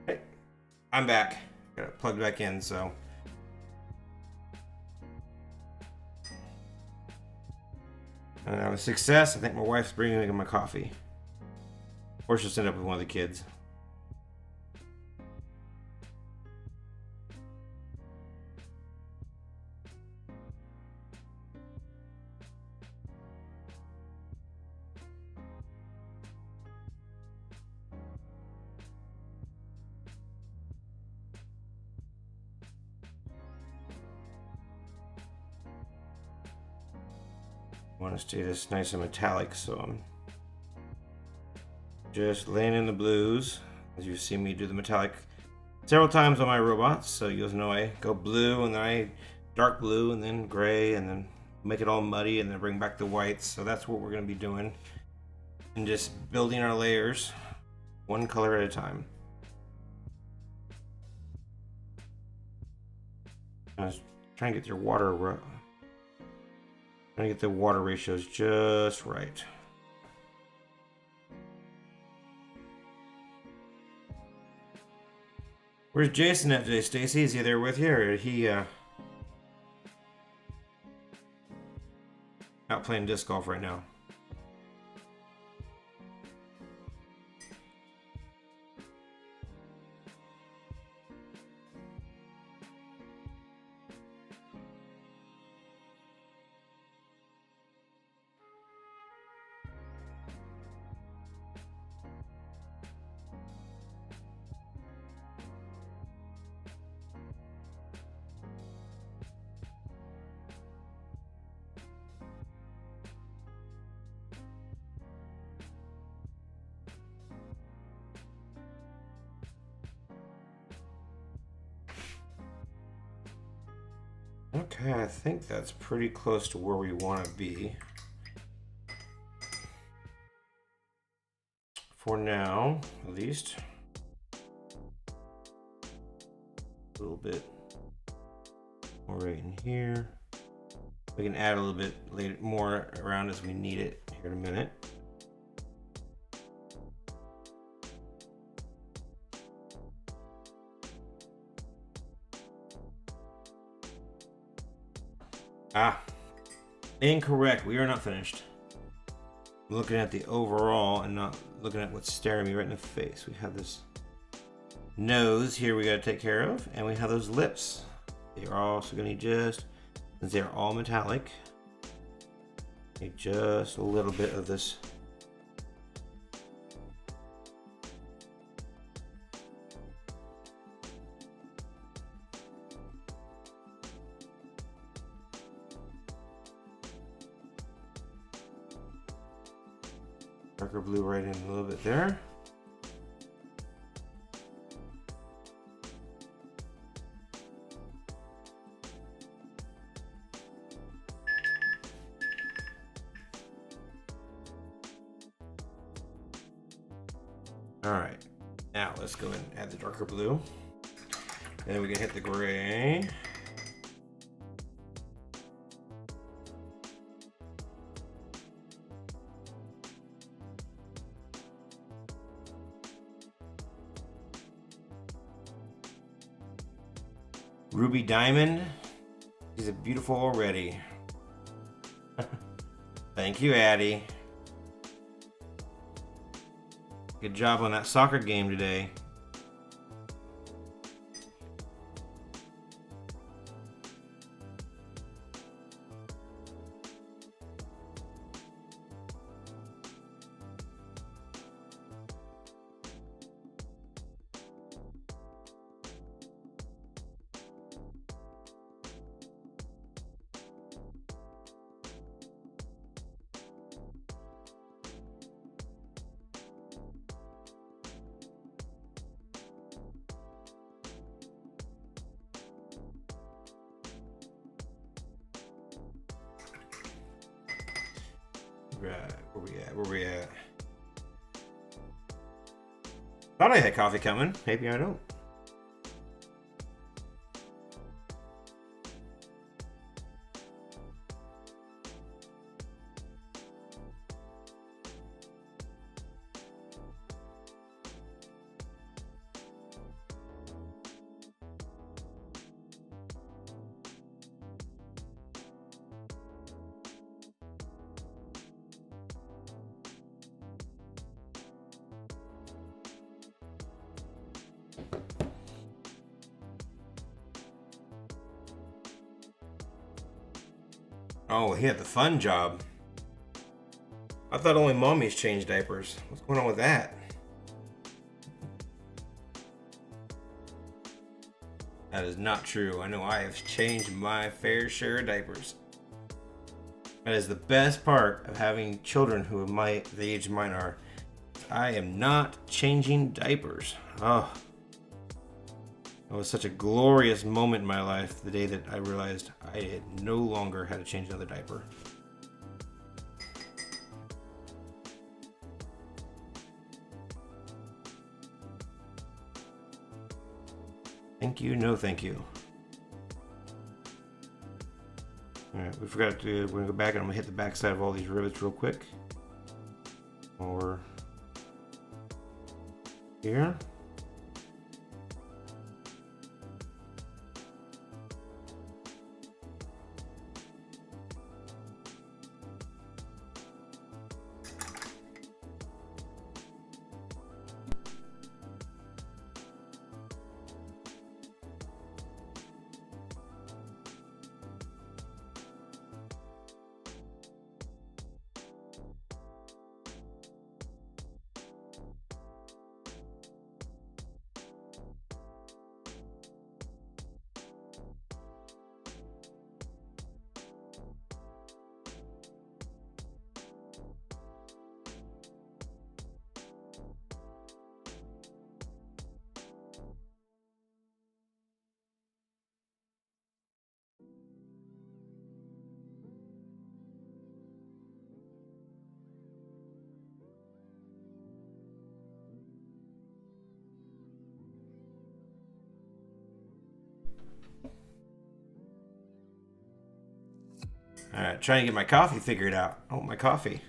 Hey, I'm back. Got it plugged back in, so. A success. I think my wife's bringing me my coffee. Or she'll end up with one of the kids. I want to stay this nice and metallic, so I'm just laying in the blues, as you see me do the metallic several times on my robots. So you'll know I go blue, and then I dark blue, and then gray, and then make it all muddy and then bring back the whites. So that's what we're going to be doing. And just building our layers one color at a time. Trying to get your water, trying to get the water ratios just right. Where's Jason at today, Stacy? Is he there with you, or he out playing disc golf right now? Okay, I think that's pretty close to where we want to be. For now, at least. A little bit more right in here. We can add a little bit later, more around as we need it here in a minute. Ah, incorrect. We are not finished. I'm looking at the overall and not looking at what's staring me right in the face. We have this nose here we got to take care of, and we have those lips. They are also going to need just, since they're all metallic, need just a little bit of this. Darker blue right in a little bit there. All right, now let's go and add the darker blue. Then we can hit the gray. Ruby Diamond. She's beautiful already. Thank you, Addie. Good job on that soccer game today. Right, where we at? Where we at? Thought I had coffee coming. Maybe I don't. Oh, he had the fun job. I thought only mommies change diapers. What's going on with that? That is not true. I know I have changed my fair share of diapers. That is the best part of having children who are the age of mine are. I am not changing diapers. Oh. It was such a glorious moment in my life the day that I realized I had no longer had to change another diaper. Thank you, no thank you. Alright, we forgot to, we're gonna go back and I'm gonna hit the back side of all these rivets real quick. While we're here. Alright, trying to get my coffee figured out. Oh, my coffee.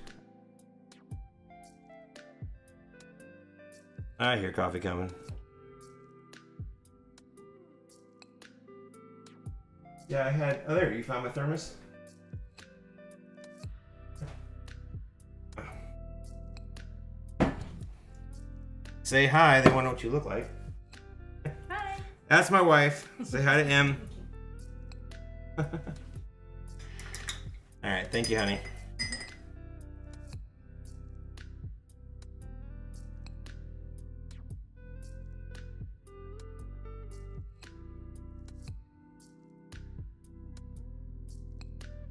I hear coffee coming. Yeah, I had... Oh, there, you found my thermos? Say hi, they want to know what you look like. Hi. That's my wife. Say hi to Em. Alright, thank you, honey.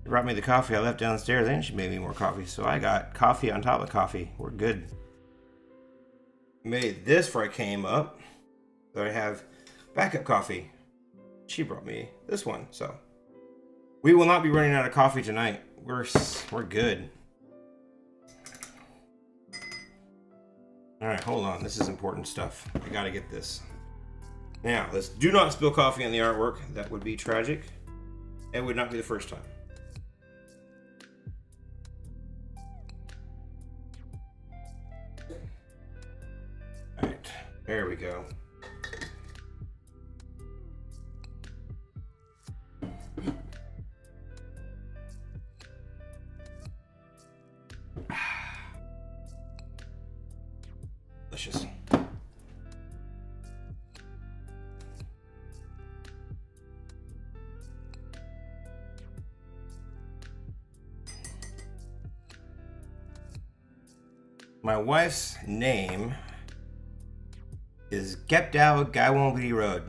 She brought me the coffee I left downstairs and she made me more coffee, so I got coffee on top of coffee. We're good. Made this before I came up, so I have backup coffee. She brought me this one, so we will not be running out of coffee tonight. We're good. All right, hold on. This is important stuff. I gotta get this. Now, let's do not spill coffee on the artwork. That would be tragic. It would not be the first time. All right, there we go. Delicious. My wife's name is Gepdao Gaiwanwi Road.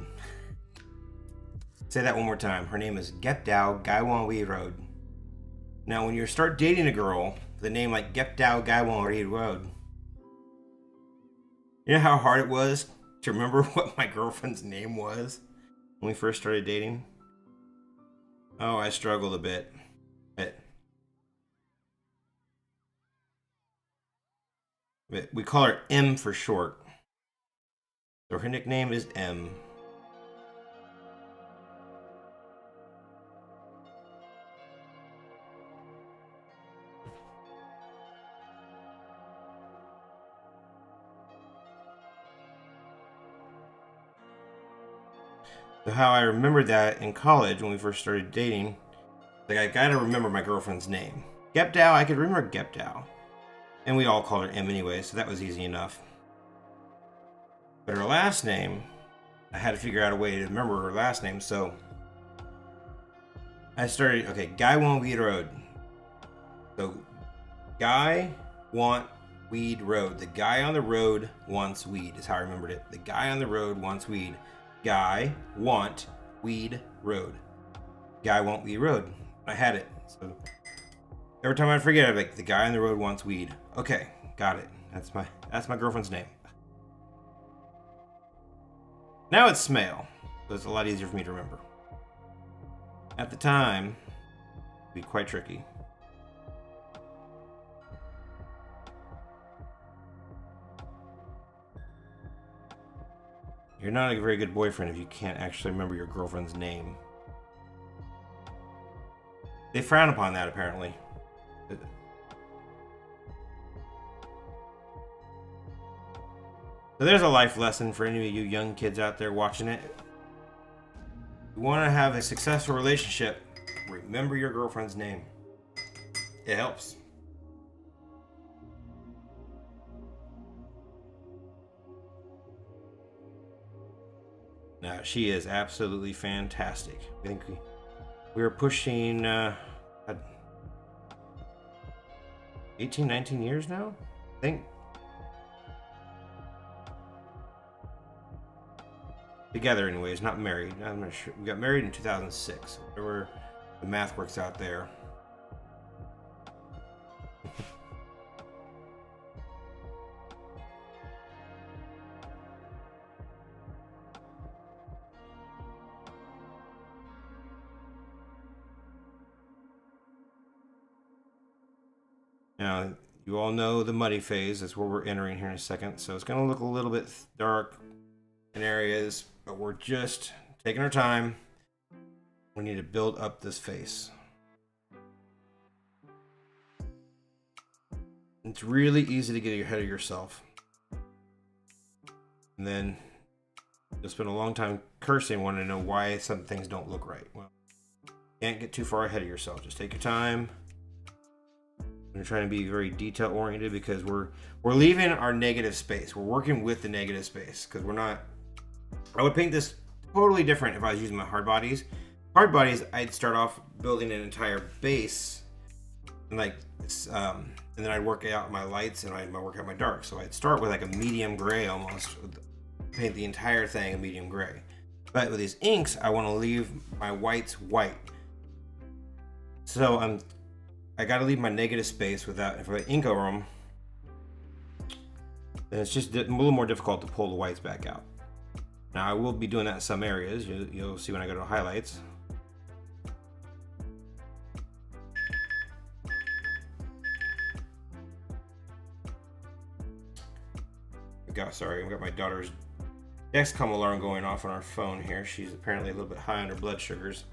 Say that one more time. Her name is Gepdao Gaiwanwi Road. Now, when you start dating a girl with a name like Gepdao Gaiwanwi Road, you know how hard it was to remember what my girlfriend's name was when we first started dating? Oh, I struggled a bit. But we call her M for short. So her nickname is M. So how I remembered that in college when we first started dating, like I gotta remember my girlfriend's name. Gepdao, I could remember Gepdao. And we all called her M anyway, so that was easy enough. But her last name, I had to figure out a way to remember her last name, so I started, okay, Guy Want Weed Road. So, Guy Want Weed Road. The guy on the road wants weed, is how I remembered it. The guy on the road wants weed. Guy Want Weed Road. Guy Want Weed Road. I had it. So every time I forget, I'm like, the guy on the road wants weed. Okay, got it. That's my girlfriend's name. Now it's Smale. So it's a lot easier for me to remember. At the time, it'd be quite tricky. You're not a very good boyfriend if you can't actually remember your girlfriend's name. They frown upon that, apparently. So there's a life lesson for any of you young kids out there watching it. You want to have a successful relationship, remember your girlfriend's name. It helps. Now, she is absolutely fantastic. I think we were pushing 18, 19 years now, I think. Together, anyways, not married. I'm not sure. We got married in 2006. Whatever the math works out there. Now, you all know the muddy phase. That's where we're entering here in a second. So it's going to look a little bit dark in areas, but we're just taking our time. We need to build up this face. It's really easy to get ahead of yourself. And then you'll spend a long time cursing, wanting to know why some things don't look right. Well, you can't get too far ahead of yourself. Just take your time. We're trying to be very detail oriented because we're leaving our negative space. We're working with the negative space because we're not. I would paint this totally different if I was using my hard bodies. Hard bodies, I'd start off building an entire base, and and then I'd work out my lights and I'd work out my darks. So I'd start with like a medium gray almost, paint the entire thing a medium gray. But with these inks, I want to leave my whites white. So I got to leave my negative space without. If I ink over them, then it's just a little more difficult to pull the whites back out. Now I will be doing that in some areas. You'll see when I go to highlights. I've got my daughter's Dexcom alarm going off on our phone here. She's apparently a little bit high on her blood sugars.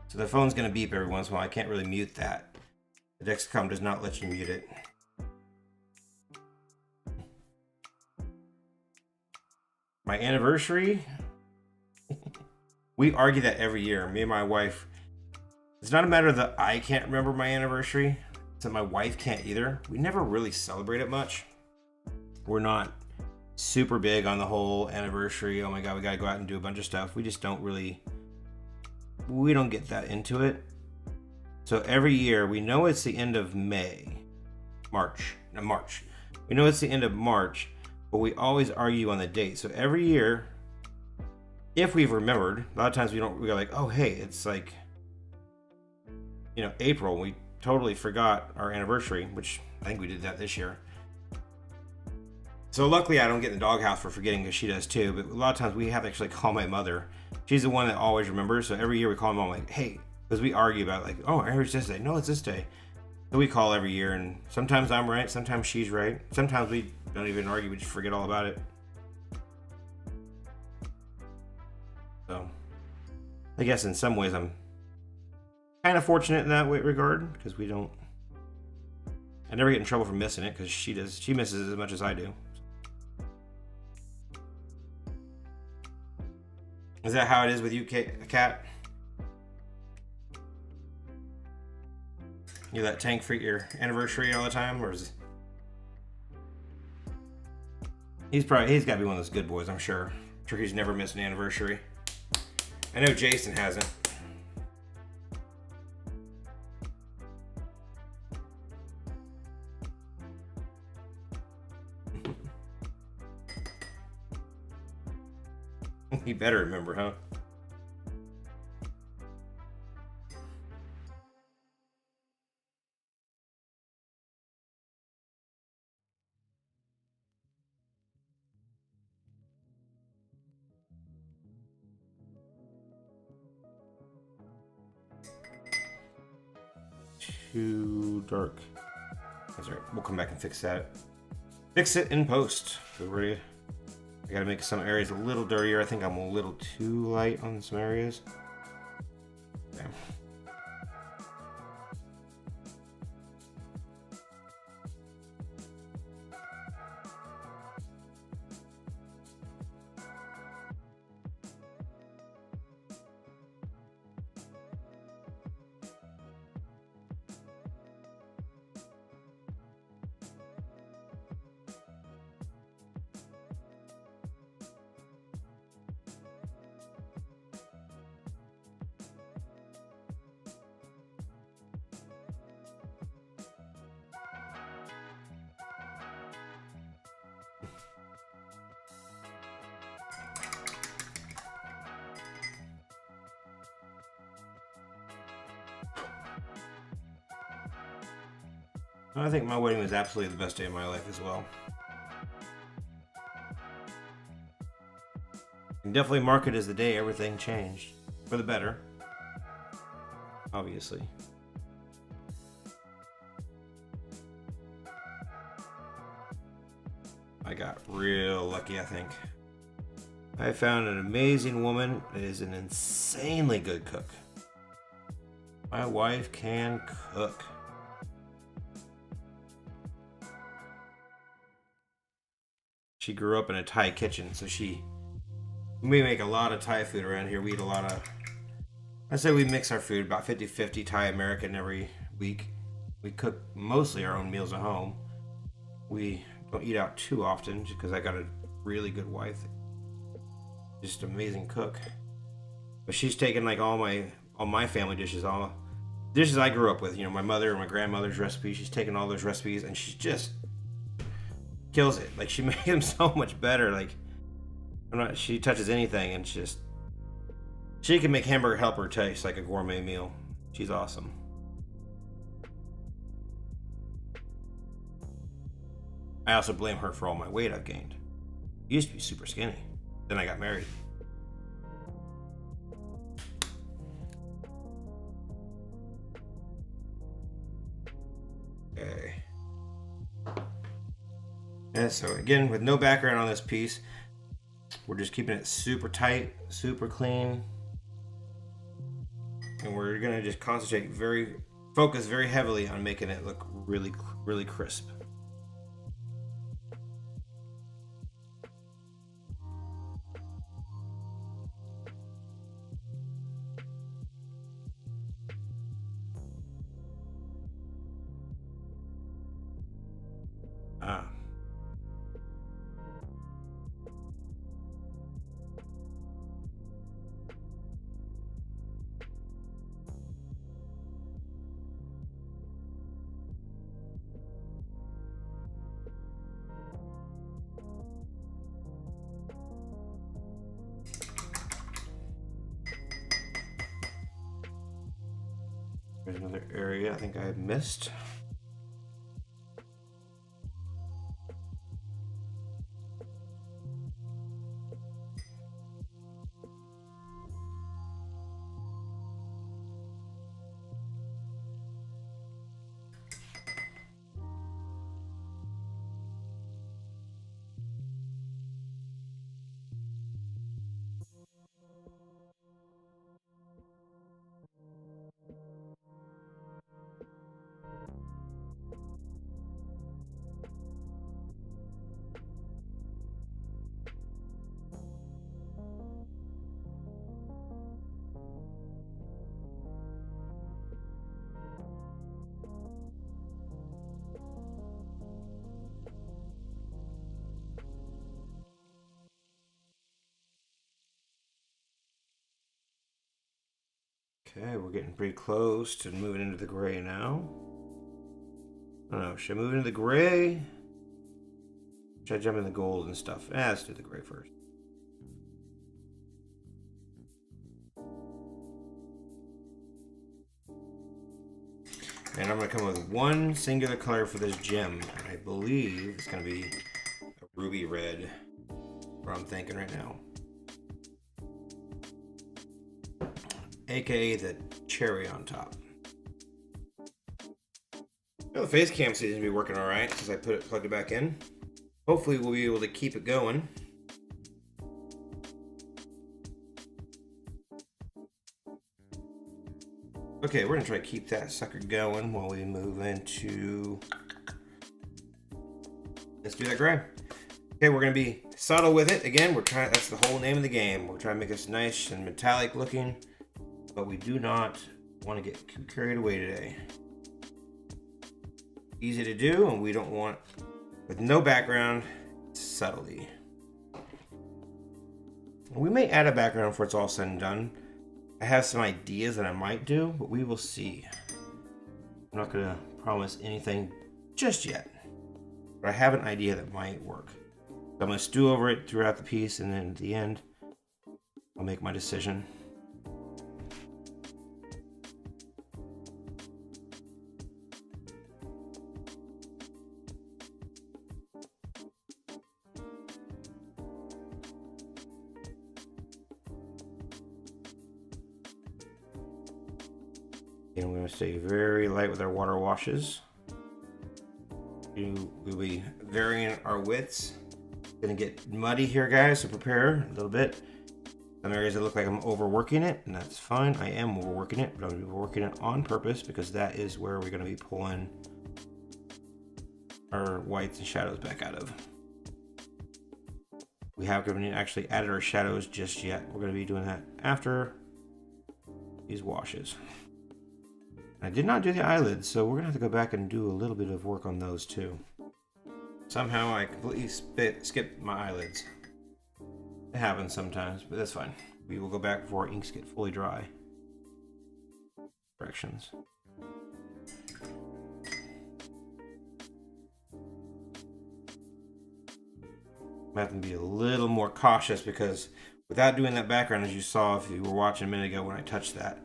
So the phone's going to beep every once in a while. I can't really mute that. The Dexcom does not let you mute it. My anniversary, we argue that every year. Me and my wife, it's not a matter that I can't remember my anniversary, it's that my wife can't either. We never really celebrate it much. We're not super big on the whole anniversary. Oh my God, we gotta go out and do a bunch of stuff. We just don't really, we don't get that into it. So every year, we know it's the end of March. We know it's the end of March, but we always argue on the date. So every year, if we've remembered, a lot of times we're like, oh, hey, it's like, April. We totally forgot our anniversary, which I think we did that this year. So luckily I don't get in the doghouse for forgetting because she does too. But a lot of times we have to actually call my mother. She's the one that always remembers. So every year we call my mom like, hey, because we argue about like, oh, I heard it's this day. No, it's this day. So we call every year, and sometimes I'm right, sometimes she's right. Sometimes we don't even argue, we just forget all about it. So I guess in some ways I'm kind of fortunate in that regard because I never get in trouble for missing it because she misses as much as I do. Is that how it is with you, Kat? You let Tank freak your anniversary all the time, or is he's got to be one of those good boys, I'm sure. I'm sure he's never missed an anniversary. I know Jason hasn't. You better remember, huh? too dark. That's right. We'll come back and fix that. Fix it in post. So I gotta make some areas a little dirtier. I think I'm a little too light on some areas. Okay. I think my wedding was absolutely the best day of my life as well. You can definitely mark it as the day everything changed. For the better. Obviously. I got real lucky, I think. I found an amazing woman that is an insanely good cook. My wife can cook. She grew up in a Thai kitchen, so we make a lot of Thai food around here. We eat a lot of, I say we mix our food about 50-50 Thai American every week. We cook mostly our own meals at home. We don't eat out too often just because I got a really good wife. Just an amazing cook. But she's taken like all my family dishes, all dishes I grew up with, my mother and my grandmother's recipes. She's taken all those recipes and she's just kills it. Like, she made them so much better. Like, she touches anything and she can make Hamburger Helper taste like a gourmet meal. She's awesome. I also blame her for all my weight I've gained. I used to be super skinny. Then I got married. Okay. And so again, with no background on this piece, we're just keeping it super tight, super clean. And we're gonna just focus very heavily on making it look really, really crisp. There's another area I think I missed. Okay, we're getting pretty close to moving into the gray now. I don't know, should I move into the gray? Should I jump in the gold and stuff? Let's do the gray first. And I'm going to come up with one singular color for this gem. And I believe it's going to be a ruby red, what I'm thinking right now. AKA the cherry on top. Well, the face cam seems to be working all right since I plugged it back in. Hopefully we'll be able to keep it going. Okay, we're gonna try to keep that sucker going while we move into. Let's do that grab. Okay, we're gonna be subtle with it. Again, that's the whole name of the game. We're trying to make this nice and metallic looking, but we do not want to get too carried away today. Easy to do, and we don't want, with no background, subtlety. We may add a background before it's all said and done. I have some ideas that I might do, but we will see. I'm not gonna promise anything just yet, but I have an idea that might work. So I'm gonna stew over it throughout the piece, and then at the end, I'll make my decision. And we're going to stay very light with our water washes. We'll be varying our widths. Going to get muddy here, guys, so prepare a little bit. Some areas that look like I'm overworking it, and that's fine. I am overworking it, but I'm going to be working it on purpose because that is where we're going to be pulling our whites and shadows back out of. We haven't actually added our shadows just yet. We're going to be doing that after these washes. I did not do the eyelids, so we're going to have to go back and do a little bit of work on those too. Somehow I completely skipped my eyelids. It happens sometimes, but that's fine. We will go back before our inks get fully dry. Corrections. I have to be a little more cautious because without doing that background, as you saw if you were watching a minute ago when I touched that,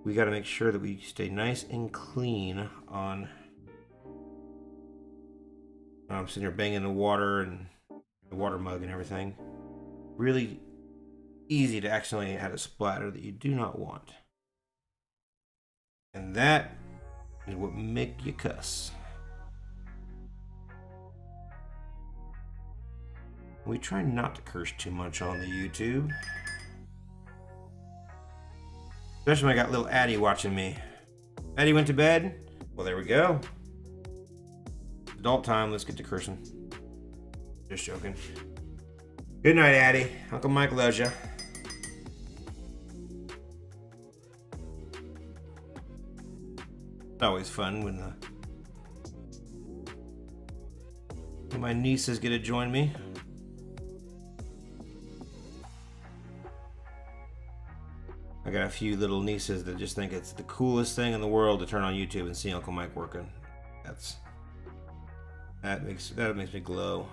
we got to make sure that we stay nice and clean on. I'm sitting here banging the water and the water mug and everything. Really easy to accidentally add a splatter that you do not want. And that is what make you cuss. We try not to curse too much on the YouTube. Especially when I got little Addie watching me. Addie went to bed? Well, there we go. Adult time, let's get to cursing. Just joking. Good night, Addie. Uncle Mike loves you. It's always fun when my nieces get to join me. I got a few little nieces that just think it's the coolest thing in the world to turn on YouTube and see Uncle Mike working. That makes me glow.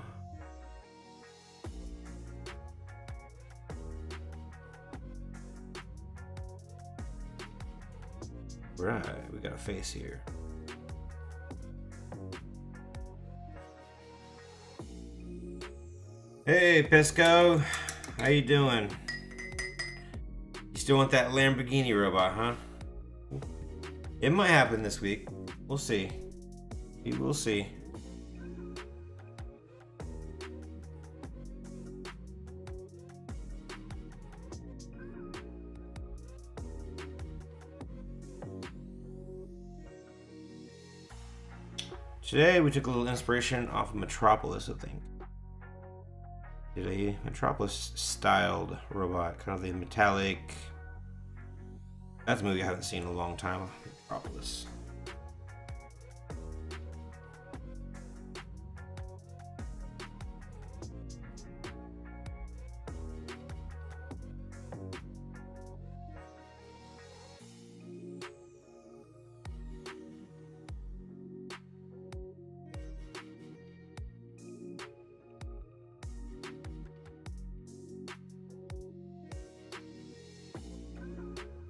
Right, we got a face here. Hey, Pisco, how you doing? You still want that Lamborghini robot, huh? It might happen this week. We'll see. We will see. Today we took a little inspiration off of Metropolis, I think. Did a Metropolis styled robot, kind of the metallic. That's a movie I haven't seen in a long time. Metropolis.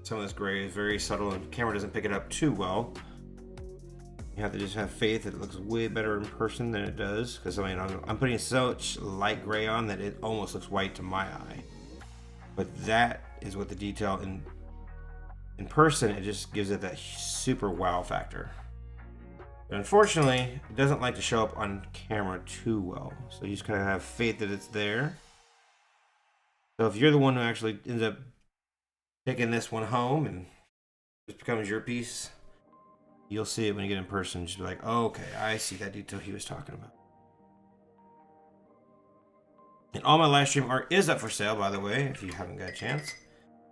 Some of this gray is very subtle and the camera doesn't pick it up too well. You have to just have faith that it looks way better in person than it does. Because I mean, I'm putting such light gray on that it almost looks white to my eye. But that is what the detail in person, it just gives it that super wow factor. But unfortunately, it doesn't like to show up on camera too well. So you just kind of have faith that it's there. So if you're the one who actually ends up taking this one home and it becomes your piece, you'll see it when you get in person. Just be like, oh, okay, I see that detail he was talking about. And all my live stream art is up for sale, by the way, if you haven't got a chance.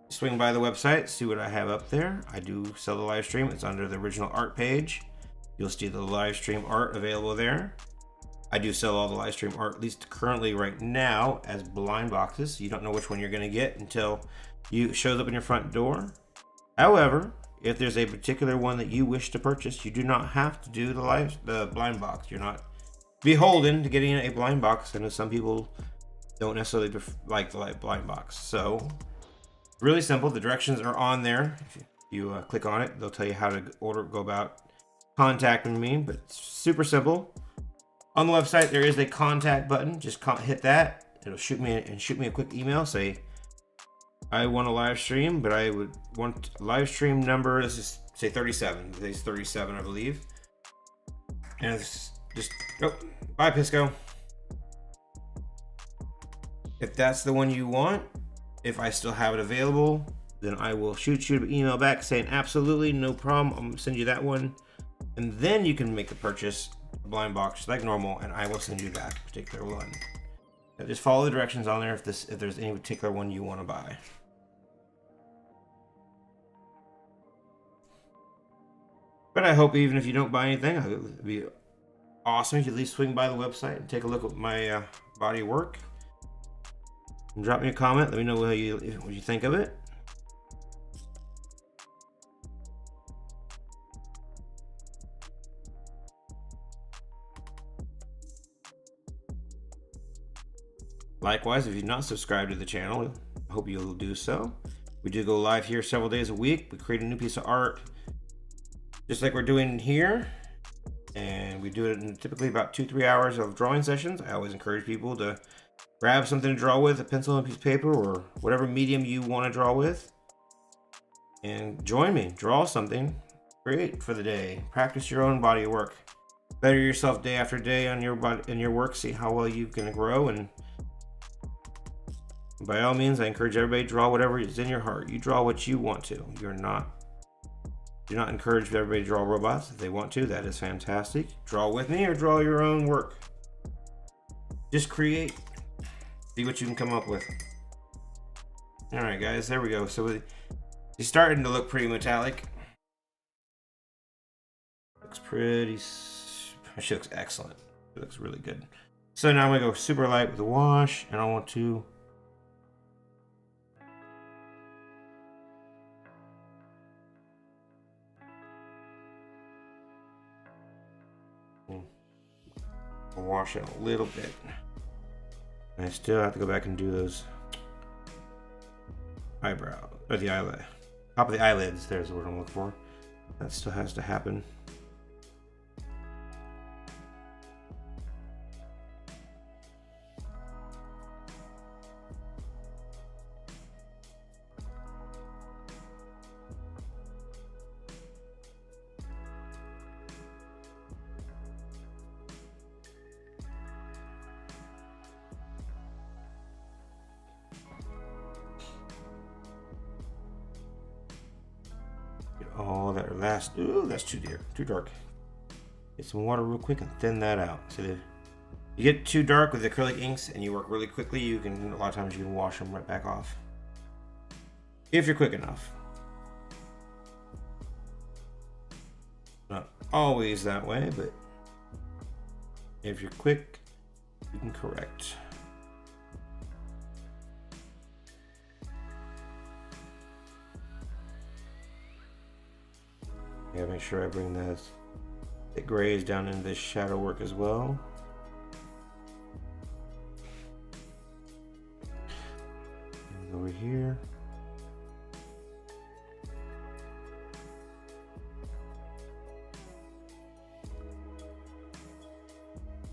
Swing by the website, see what I have up there. I do sell the live stream. It's under the original art page. You'll see the live stream art available there. I do sell all the live stream art, at least currently right now, as blind boxes. You don't know which one you're going to get until it shows up in your front door. However, if there's a particular one that you wish to purchase, you do not have to do the blind box. You're not beholden to getting a blind box. I know some people don't necessarily like the blind box. So, really simple. The directions are on there. If you click on it, they'll tell you how to go about contacting me, but it's super simple. On the website, there is a contact button. Just hit that. It'll shoot me a quick email. Say, I want a live stream, but I would want a live stream number. Let's just say 37. Today's 37, I believe. And it's just, oh, bye, Pisco. If that's the one you want, if I still have it available, then I will shoot you an email back saying, absolutely, no problem. I'm gonna send you that one. And then you can make the purchase, blind box like normal, and I will send you that particular one. Now just follow the directions on there if there's any particular one you want to buy. But I hope even if you don't buy anything, it would be awesome if you at least swing by the website and take a look at my body of work. And drop me a comment. Let me know what you think of it. Likewise, if you're not subscribed to the channel, I hope you'll do so. We do go live here several days a week. We create a new piece of art, just like we're doing here. And we do it in typically about 2-3 hours of drawing sessions. I always encourage people to grab something to draw with, a pencil and a piece of paper, or whatever medium you want to draw with. And join me, draw something, create for the day, practice your own body of work. Better yourself day after day on your body and your work, see how well you can grow. And by all means, I encourage everybody to draw whatever is in your heart. You draw what you want to. Do not encourage everybody to draw robots. If they want to, that is fantastic. Draw with me or draw your own work. Just create. See what you can come up with. All right, guys, there we go. So it's starting to look pretty metallic. Looks pretty. She looks excellent. It looks really good. So now I'm gonna go super light with the wash, and I want to. Wash it a little bit. And I still have to go back and do those eyebrows, or the eyelid, top of the eyelids. There's what I'm looking for. That still has to happen. All that last, ooh, that's too dark. Get some water real quick and thin that out. So you get too dark with acrylic inks and you work really quickly, a lot of times you can wash them right back off. If you're quick enough. Not always that way, but if you're quick, you can correct. Yeah, make sure I bring the grays down into this shadow work as well. And over here.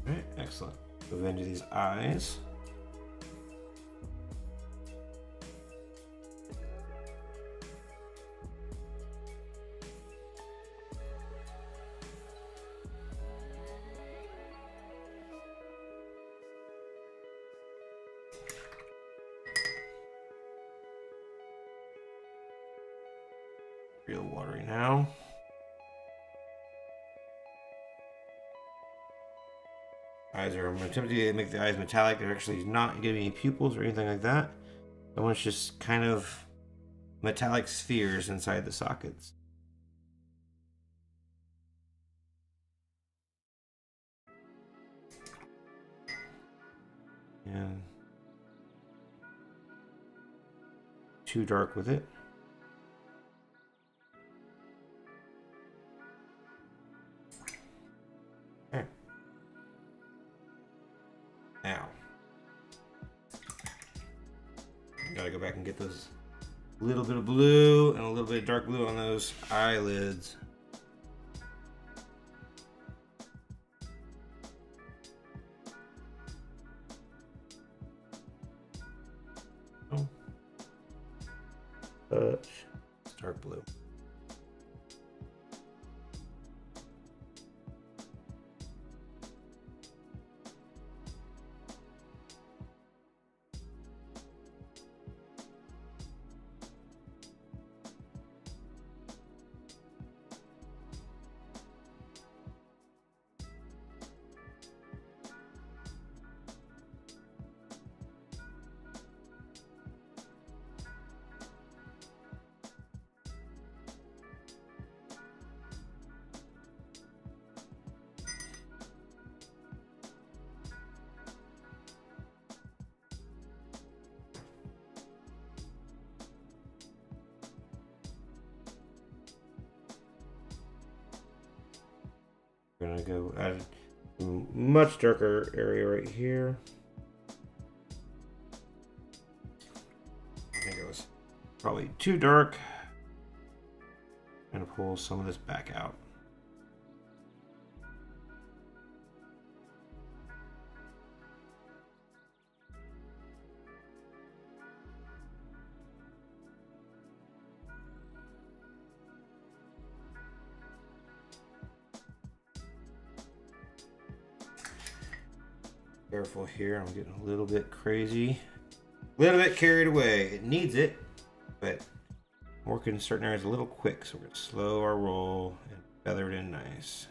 All right, excellent. Move into these eyes. Real watery now. Eyes are, I'm attempting to make the eyes metallic. They're actually not giving any pupils or anything like that. I want just kind of metallic spheres inside the sockets. And too dark with it. Okay. Now, gotta go back and get those little bit of blue and a little bit of dark blue on those eyelids. Oh. Dark blue. We're gonna go add a much darker area right here. I think it was probably too dark. I'm gonna pull some of this back out. Careful here, I'm getting a little bit crazy. A little bit carried away. It needs it, but I'm working in certain areas a little quick, so we're gonna slow our roll and feather it in nice.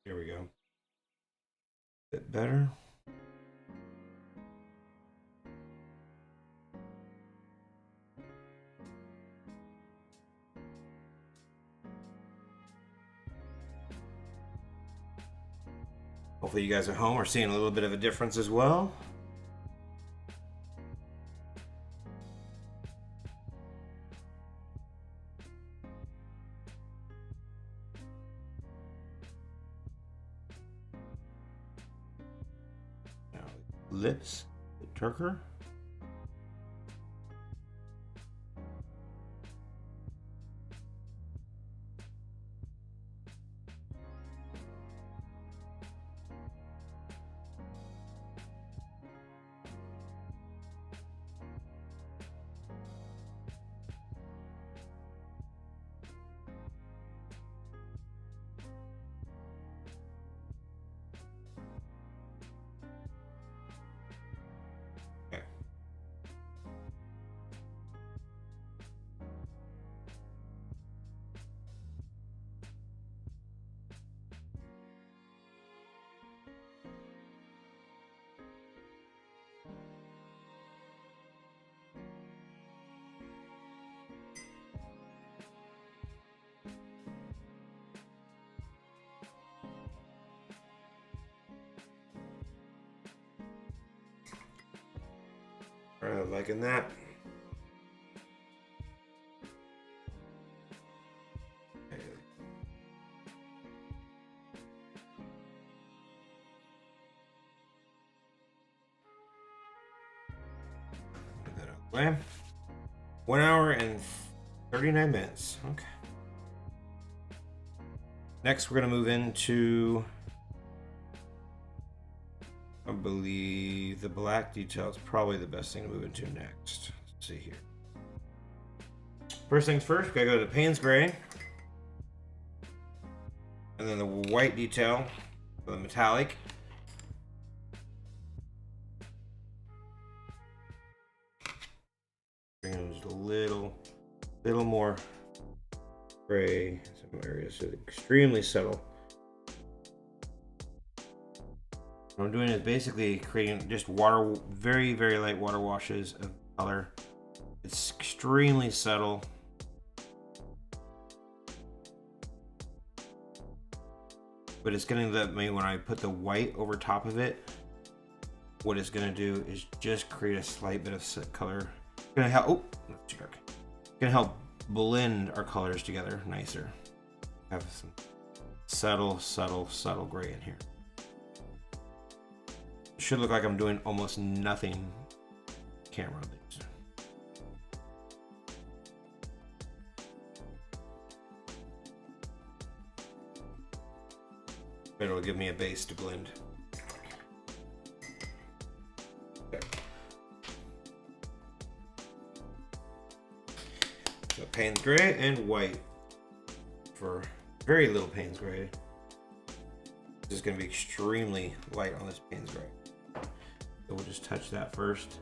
There we go. Bit better. Hopefully you guys at home are seeing a little bit of a difference as well. Now, lips, a bit darker. Alright, liking that. Put that out of the way. 1 hour and 39 minutes. Okay. Next, we're going to move into, I believe, the black detail is probably the best thing to move into next. Let's see here. First things first, we gotta go to the Payne's Gray. And then the white detail for the metallic. just a little more gray in some areas. So extremely subtle. What I'm doing is basically creating just very light water washes of color. It's extremely subtle. But it's going to let me, when I put the white over top of it, what it's going to do is just create a slight bit of color. It's going to help, oh, that's too dark. It's going to help blend our colors together nicer. Have some subtle gray in here. It should look like I'm doing almost nothing camera things. But it'll give me a base to blend. Okay. So Payne's gray and white for very little Payne's gray. This is going to be extremely light on this Payne's gray. So we'll just touch that first.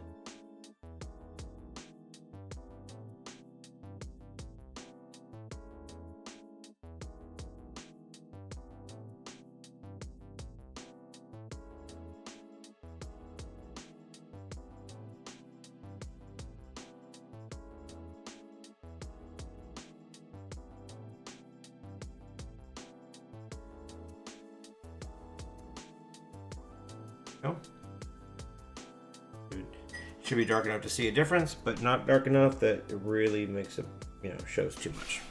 No. Should be dark enough to see a difference, but not dark enough that it really makes it, shows too much.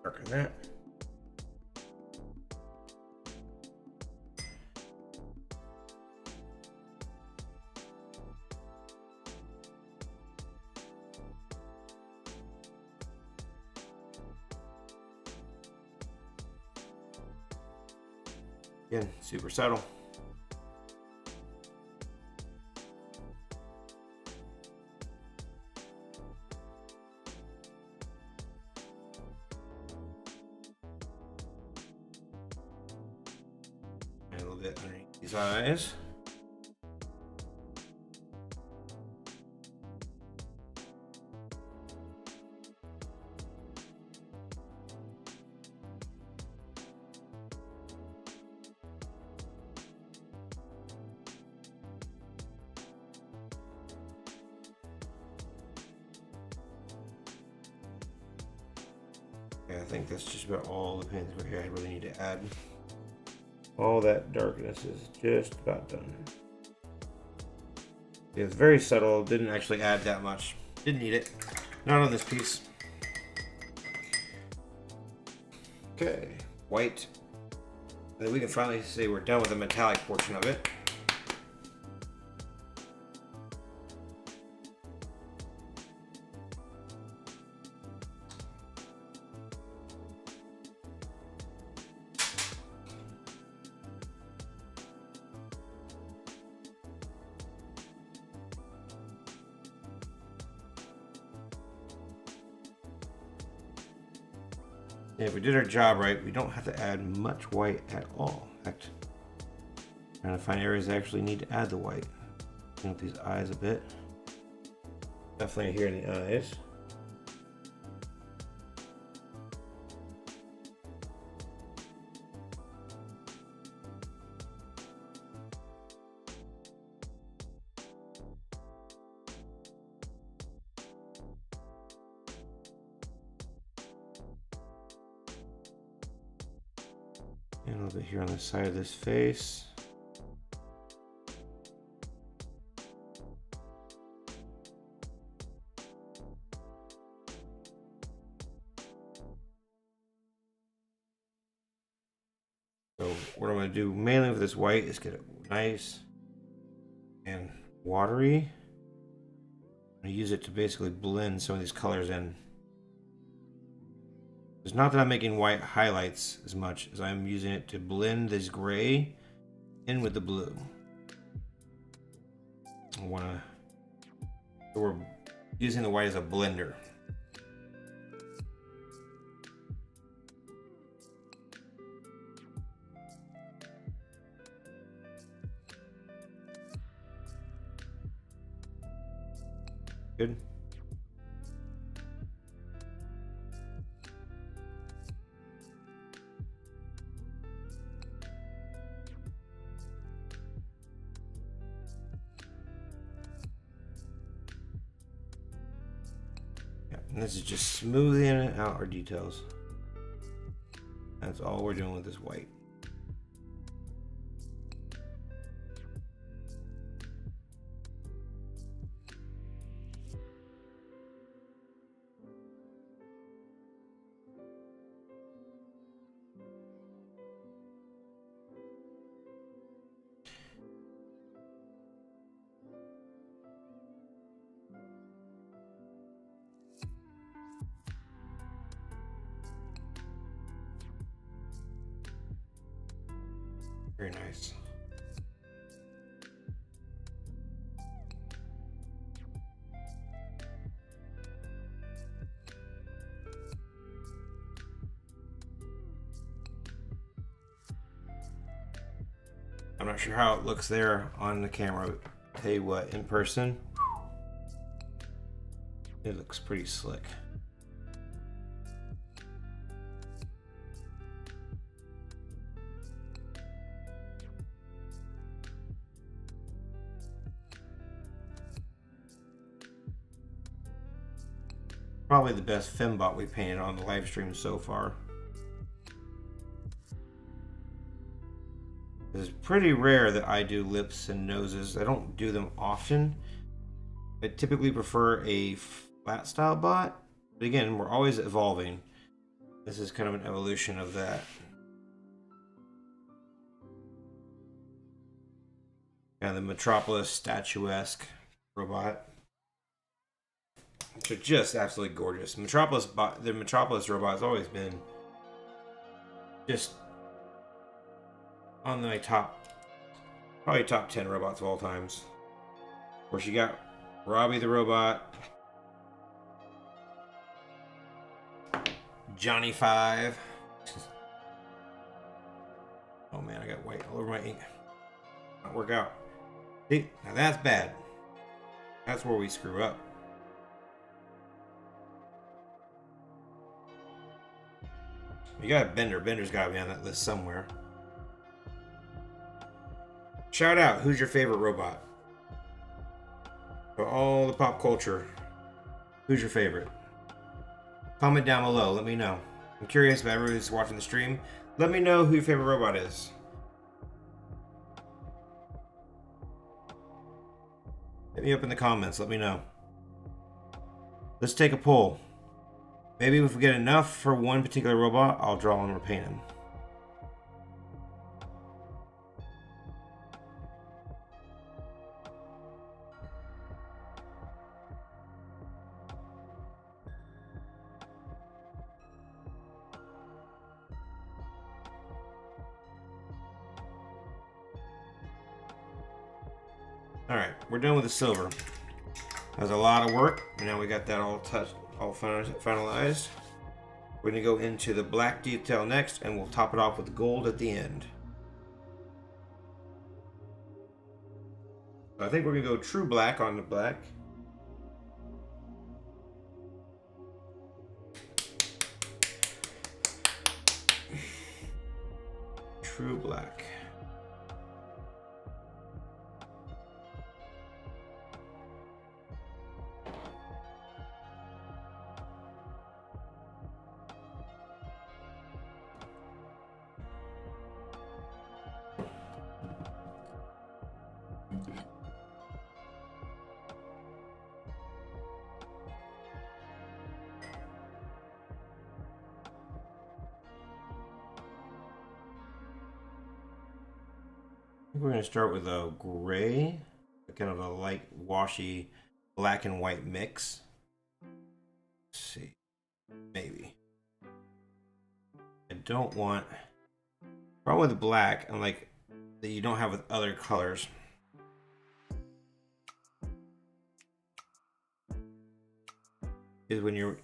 Darken that. Again, super subtle. And a little bit underneath these eyes. Yeah, I think that's just about all the pins where here I really need to add. All that darkness is just about done. It's very subtle, didn't actually add that much. Didn't need it. Not on this piece. Okay, white. And then we can finally say we're done with the metallic portion of it. And if we did our job right, we don't have to add much white at all. In fact, trying to find areas that actually need to add the white. Clean up these eyes a bit. Definitely here in the eyes. And a little bit here on the side of this face. So what I'm going to do mainly with this white is get it nice and watery. I use it to basically blend some of these colors in. It's not that I'm making white highlights as much as I'm using it to blend this gray in with the blue. So we're using the white as a blender. Good. Yeah, and this is just smoothing out our details. That's all we're doing with this white. Very nice. I'm not sure how it looks there on the camera, but I'll tell you what, in person, it looks pretty slick. Probably the best fembot we painted on the live stream so far. It's pretty rare that I do lips and noses. I don't do them often. I typically prefer a flat style bot, but again, we're always evolving. This is kind of an evolution of that. Yeah, the Metropolis statuesque robot. Which are just absolutely gorgeous. The Metropolis robot has always been just on my probably top 10 robots of all times. Of course, you got Robbie the robot, Johnny 5. Oh man, I got white all over my ink. Not work out. See, now that's bad. That's where we screw up. You got a Bender. Bender's got to be on that list somewhere. Shout out, who's your favorite robot? For all the pop culture, who's your favorite? Comment down below, let me know. I'm curious about everybody who's watching the stream. Let me know who your favorite robot is. Hit me up in the comments, let me know. Let's take a poll. Maybe if we get enough for one particular robot, I'll draw him or paint him. Alright, we're done with the silver. That was a lot of work, and now we got that all finalized. We're going to go into the black detail next, and we'll top it off with gold at the end. I think we're going to go true black on the black. True black. We're going to start with a gray, kind of a light washy black and white mix. Let's see, maybe. I don't want. Problem with black, unlike that you don't have with other colors, is when you're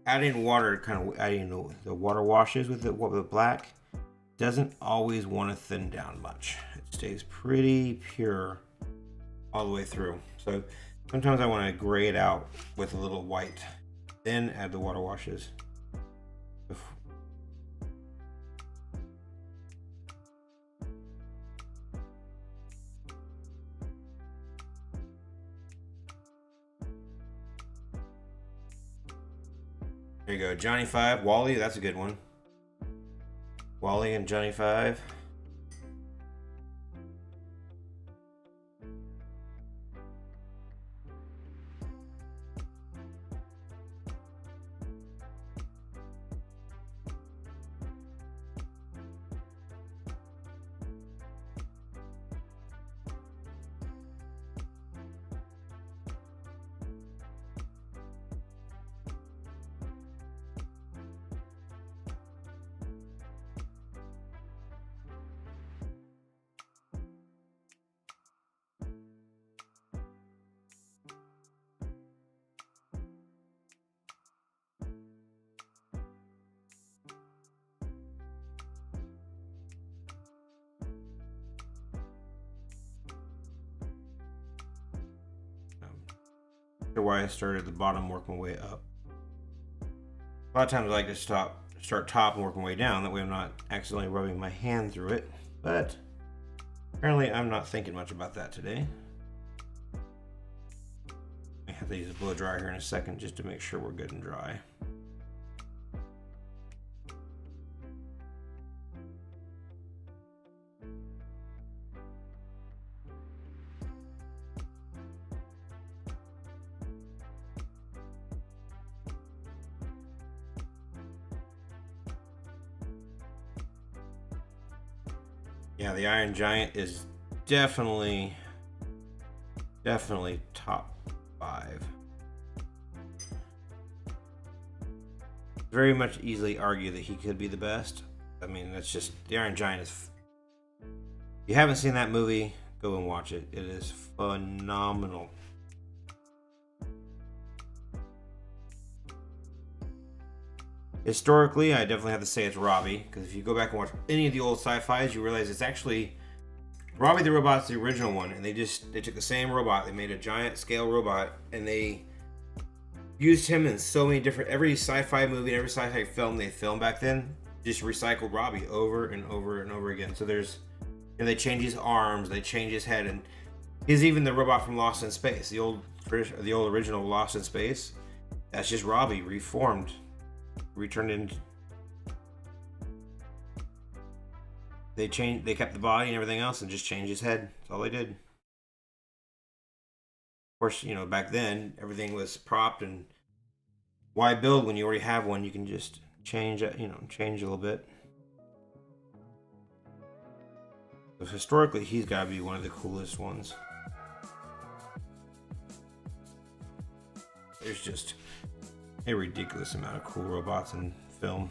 adding water, kind of adding the water washes with the black, doesn't always want to thin down much. It stays pretty pure all the way through. So sometimes I want to gray it out with a little white, then add the water washes. There you go, Johnny 5, Wally, that's a good one. Wally and Johnny 5. Why I started at the bottom, work my way up. A lot of times I like to start top and work my way down. That way I'm not accidentally rubbing my hand through it. But apparently I'm not thinking much about that today. I have to use a blow dryer here in a second just to make sure we're good and dry. Yeah, the Iron Giant is definitely top 5. Very much easily argue that he could be the best. I mean, that's just, the Iron Giant is, if you haven't seen that movie, go and watch it. It is phenomenal. Historically, I definitely have to say it's Robbie, because if you go back and watch any of the old sci-fis, you realize it's actually Robbie the Robot's the original one, and they took the same robot, they made a giant scale robot, and they used him in so many different, every sci-fi movie, every sci-fi film they filmed back then, just recycled Robbie over and over and over again. So they change his arms, they change his head, and he's even the robot from Lost in Space, the old original Lost in Space. That's just Robbie reformed. Returned in. They kept the body and everything else and just changed his head. That's all they did. Of course, you know, back then everything was propped, and why build when you already have one? You can just change it, change a little bit. So historically, he's got to be one of the coolest ones. There's just a ridiculous amount of cool robots in film.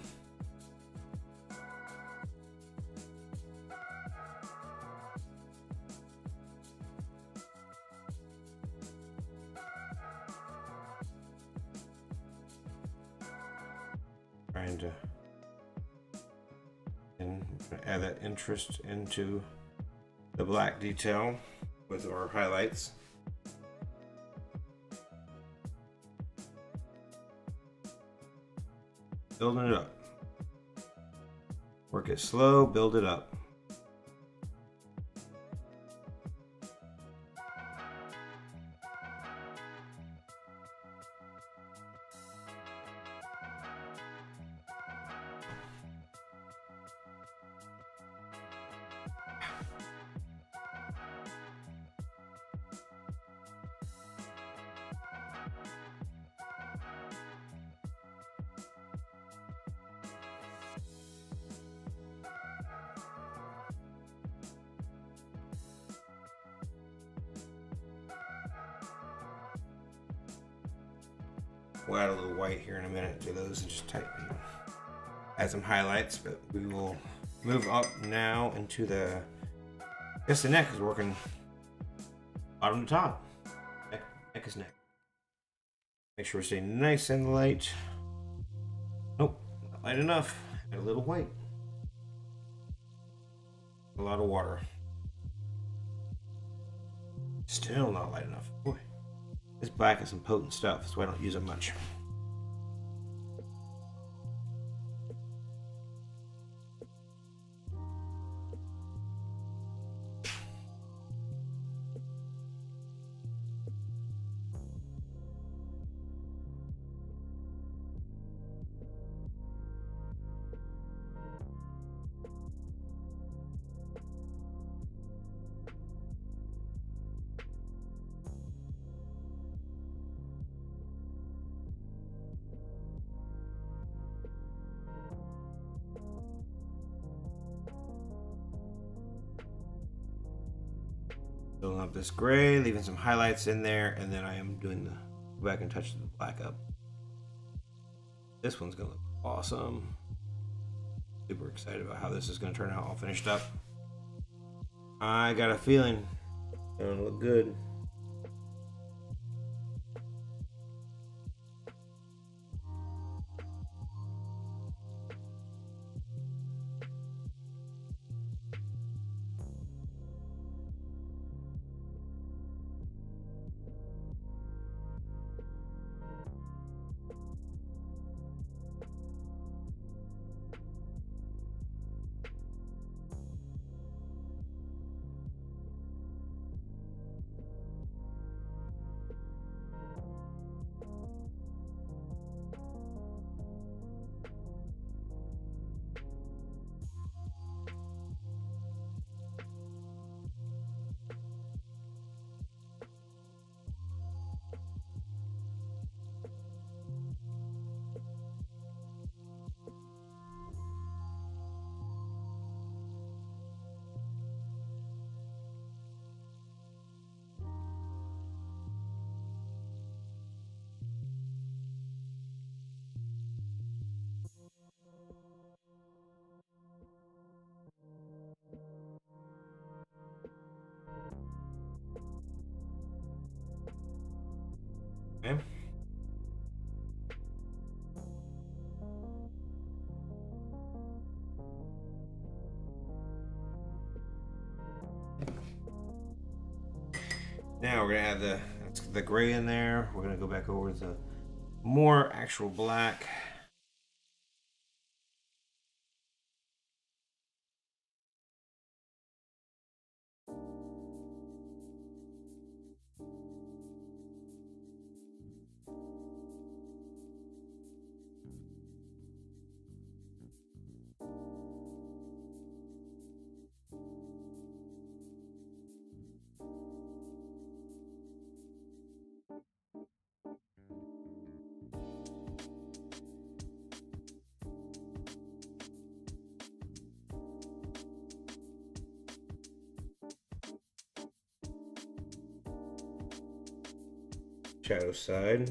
Trying to add that interest into the black detail with our highlights. Building it up. Work it slow, build it up. We'll add a little white here in a minute to those and just add some highlights, but we will move up now into the, I guess the neck is working bottom to top. Neck is neck. Make sure we stay nice and light. Nope, not light enough. Add a little white. A lot of water. Still not light enough. Boy, this black is some potent stuff, so I don't use it much. Filling up this gray, leaving some highlights in there, and then I am doing the go back and touch the black up. This one's gonna look awesome. Super excited about how this is gonna turn out all finished up. I got a feeling it's gonna look good. Okay. Now we're gonna add the gray in there. We're gonna go back over the more actual black. Shadow side.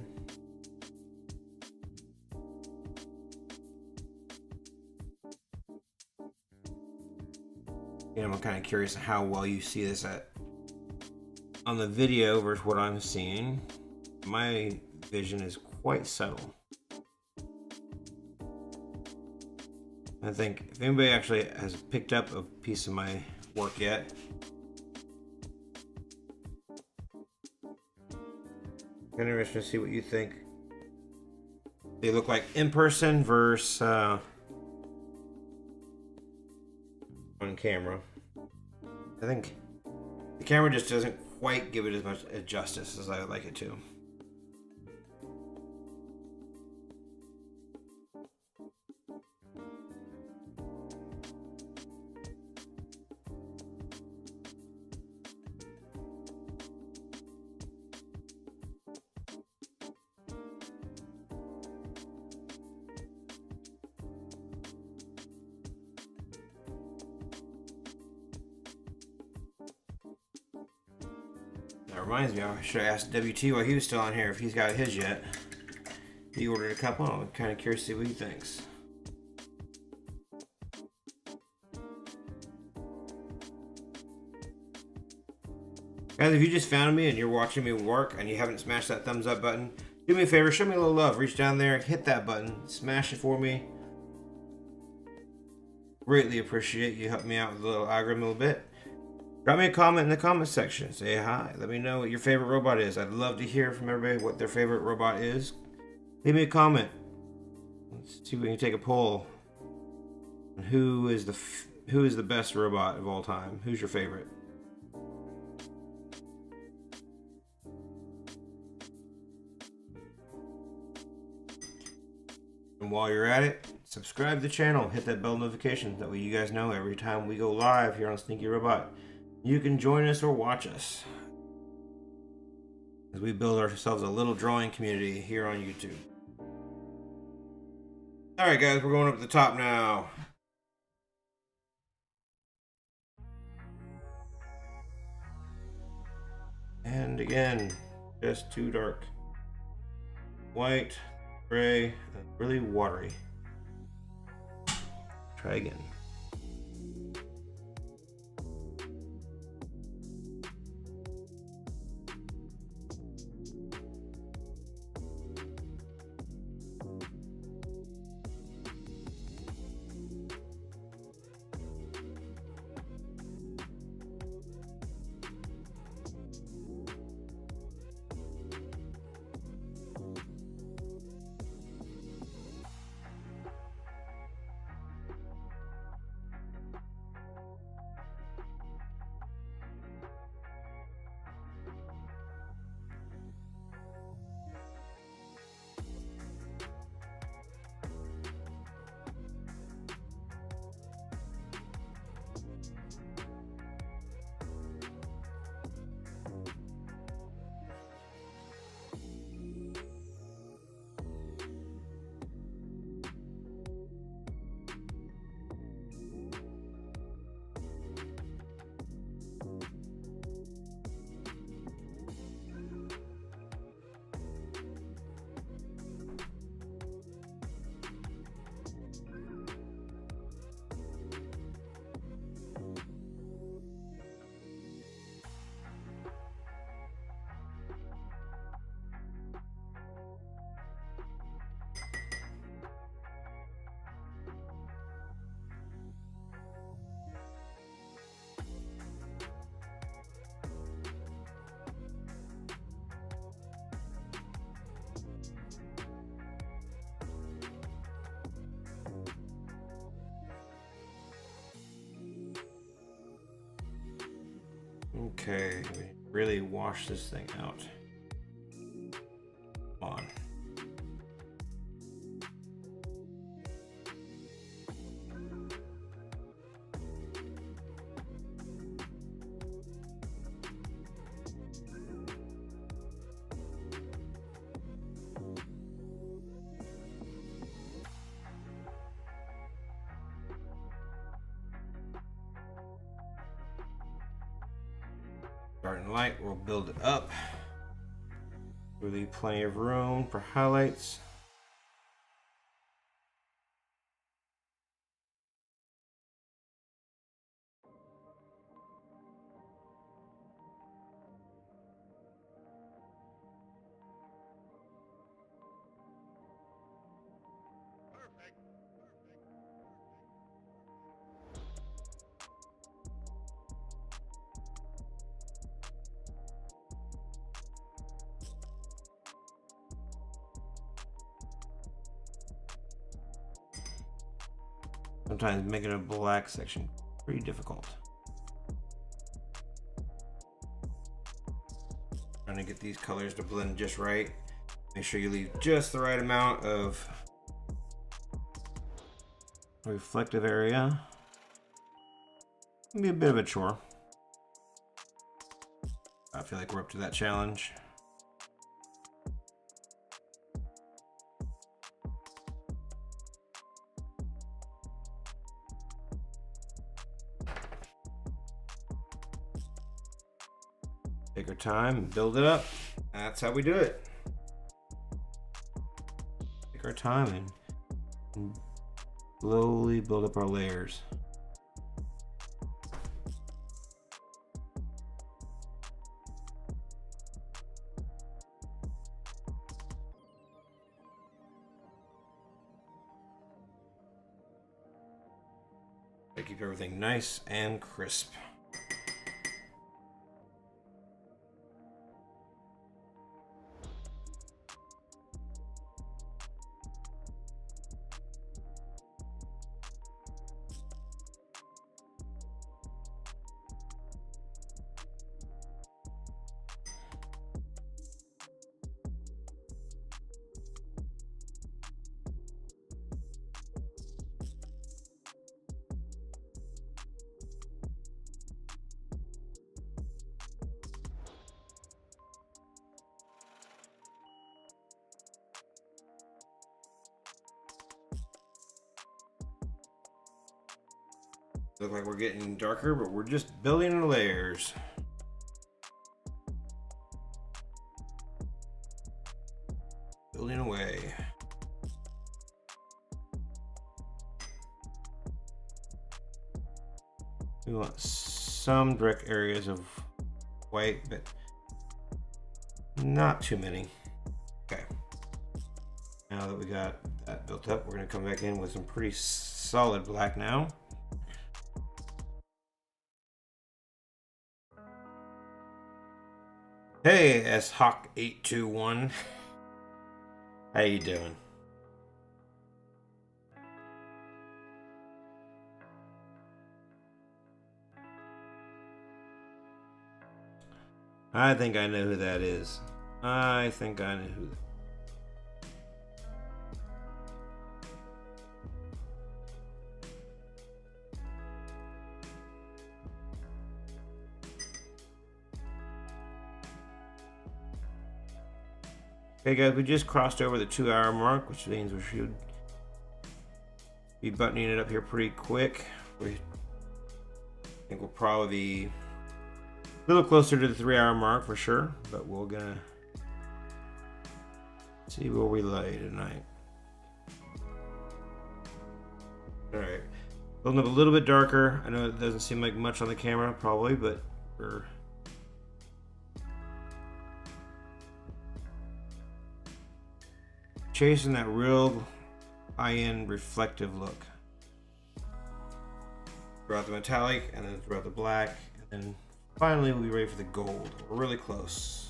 And I'm kind of curious how well you see this on the video versus what I'm seeing. My vision is quite subtle. I think if anybody actually has picked up a piece of my work yet, kind of interesting to see what you think they look like in person versus on camera. I think the camera just doesn't quite give it as much justice as I would like it to. That reminds me, I should have asked WT while he was still on here if he's got his yet. He ordered a couple. I'm kind of curious to see what he thinks. Guys, if you just found me and you're watching me work and you haven't smashed that thumbs up button, do me a favor, show me a little love. Reach down there, hit that button, smash it for me. Greatly appreciate you helping me out with the little algorithm a little bit. Drop me a comment in the comment section. Say hi. Let me know what your favorite robot is. I'd love to hear from everybody what their favorite robot is. Leave me a comment. Let's see if we can take a poll. Who is the best robot of all time? Who's your favorite? And while you're at it, subscribe to the channel, hit that bell notification. That way you guys know every time we go live here on Stinky Robot. You can join us or watch us as we build ourselves a little drawing community here on YouTube. Alright guys, we're going up to the top now. And again, just too dark. White, gray, and really watery. Try again. Okay, really wash this thing out. Come on. Starting light, we'll build it up. Really plenty of room for highlights. Sometimes making a black section pretty difficult. Trying to get these colors to blend just right. Make sure you leave just the right amount of reflective area. It'll be a bit of a chore. I feel like we're up to that challenge. Take our time and build it up. That's how we do it. our time and slowly build up our layers. To keep everything nice and crisp. Look like we're getting darker, but we're just building the layers. Building away. We want some brick areas of white, but not too many. Okay. Now that we got that built up, we're going to come back in with some pretty solid black now. Hey, SHawk821. How you doing? I think I know who that is. I think I know who that is. Okay guys, we just crossed over the 2-hour mark, which means we should be buttoning it up here pretty quick. I think we'll probably be a little closer to the 3-hour mark for sure, but we're gonna see where we lay tonight. Alright, building up a little bit darker. I know it doesn't seem like much on the camera probably, but we're chasing that real high-end reflective look throughout the metallic and then throughout the black, and then finally we'll be ready for the gold. We're really close.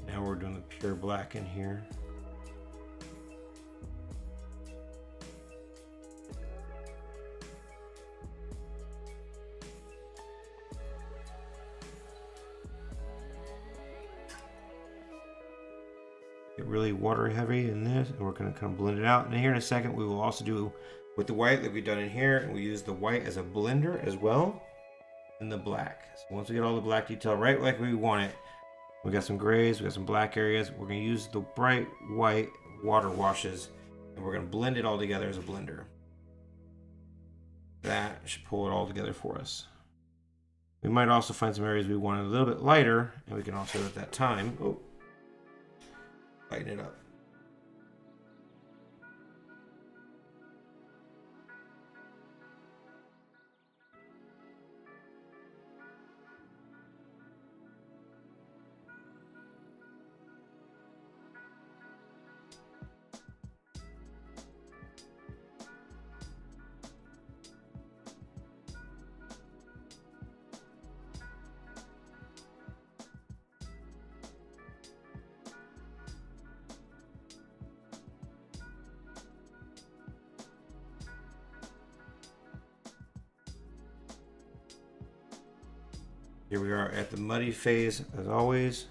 Now we're doing the pure black in here. Get really water heavy in this, and we're going to kind of blend it out. And here in a second, we will also do with the white that we've done in here, and we use the white as a blender as well, and the black. So once we get all the black detail right like we want it, we got some grays, we got some black areas. We're going to use the bright white water washes, and we're going to blend it all together as a blender. That should pull it all together for us. We might also find some areas we want a little bit lighter, and we can also at that time lighten it up. Here we are at the muddy phase as always.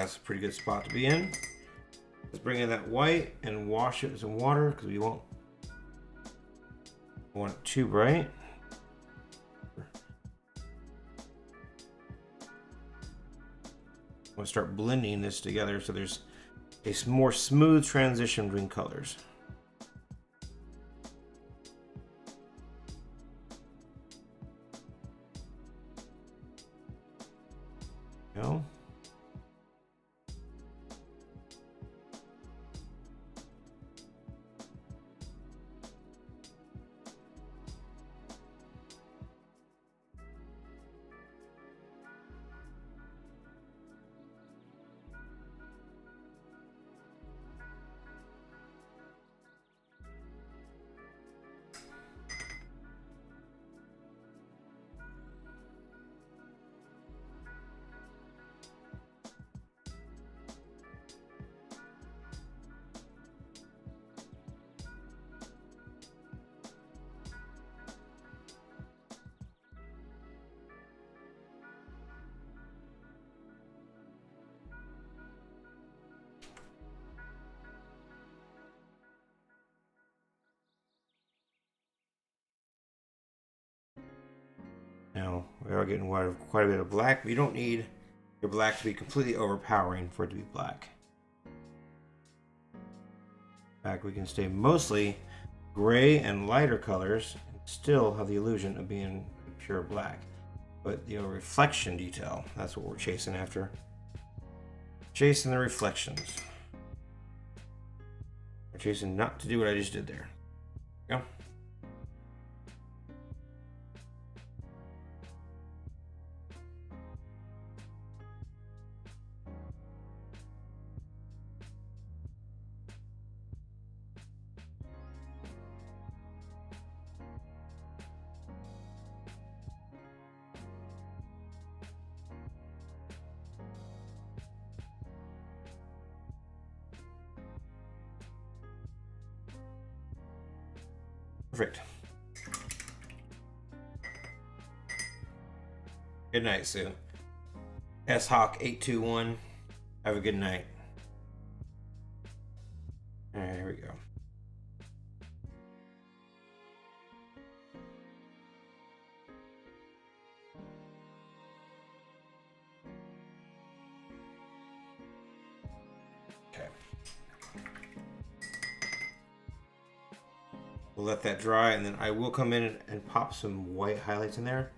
that's a pretty good spot to be in. Let's bring in that white and wash it with some water because we won't want it too bright. I'm going to start blending this together so there's a more smooth transition between colors. Go. Now, we are getting quite a bit of black, but you don't need your black to be completely overpowering for it to be black. In fact, we can stay mostly gray and lighter colors and still have the illusion of being pure black. But the reflection detail, that's what we're chasing after. Chasing the reflections. We're chasing not to do what I just did there. Go. Perfect. Good night, Sue. SHawk821. Have a good night. Alright, here we go. Okay. We'll let that dry, and then I will come in and pop some white highlights in there.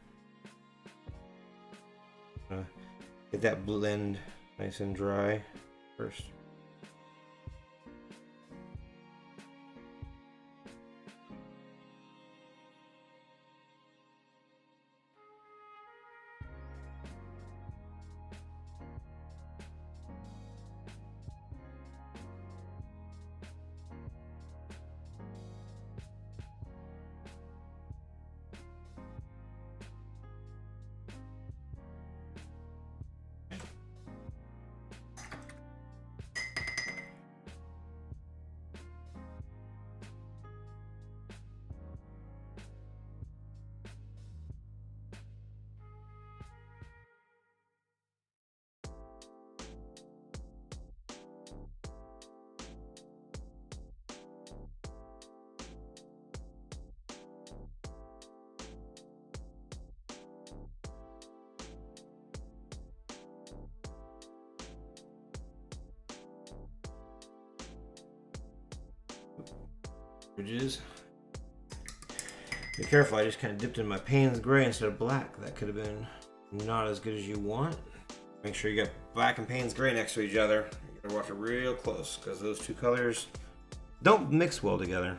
Get that blend nice and dry first. Ridges. Be careful, I just kind of dipped in my Payne's gray instead of black. That could have been not as good as you want. Make sure you got black and Payne's gray next to each other. You gotta watch it real close because those two colors don't mix well together.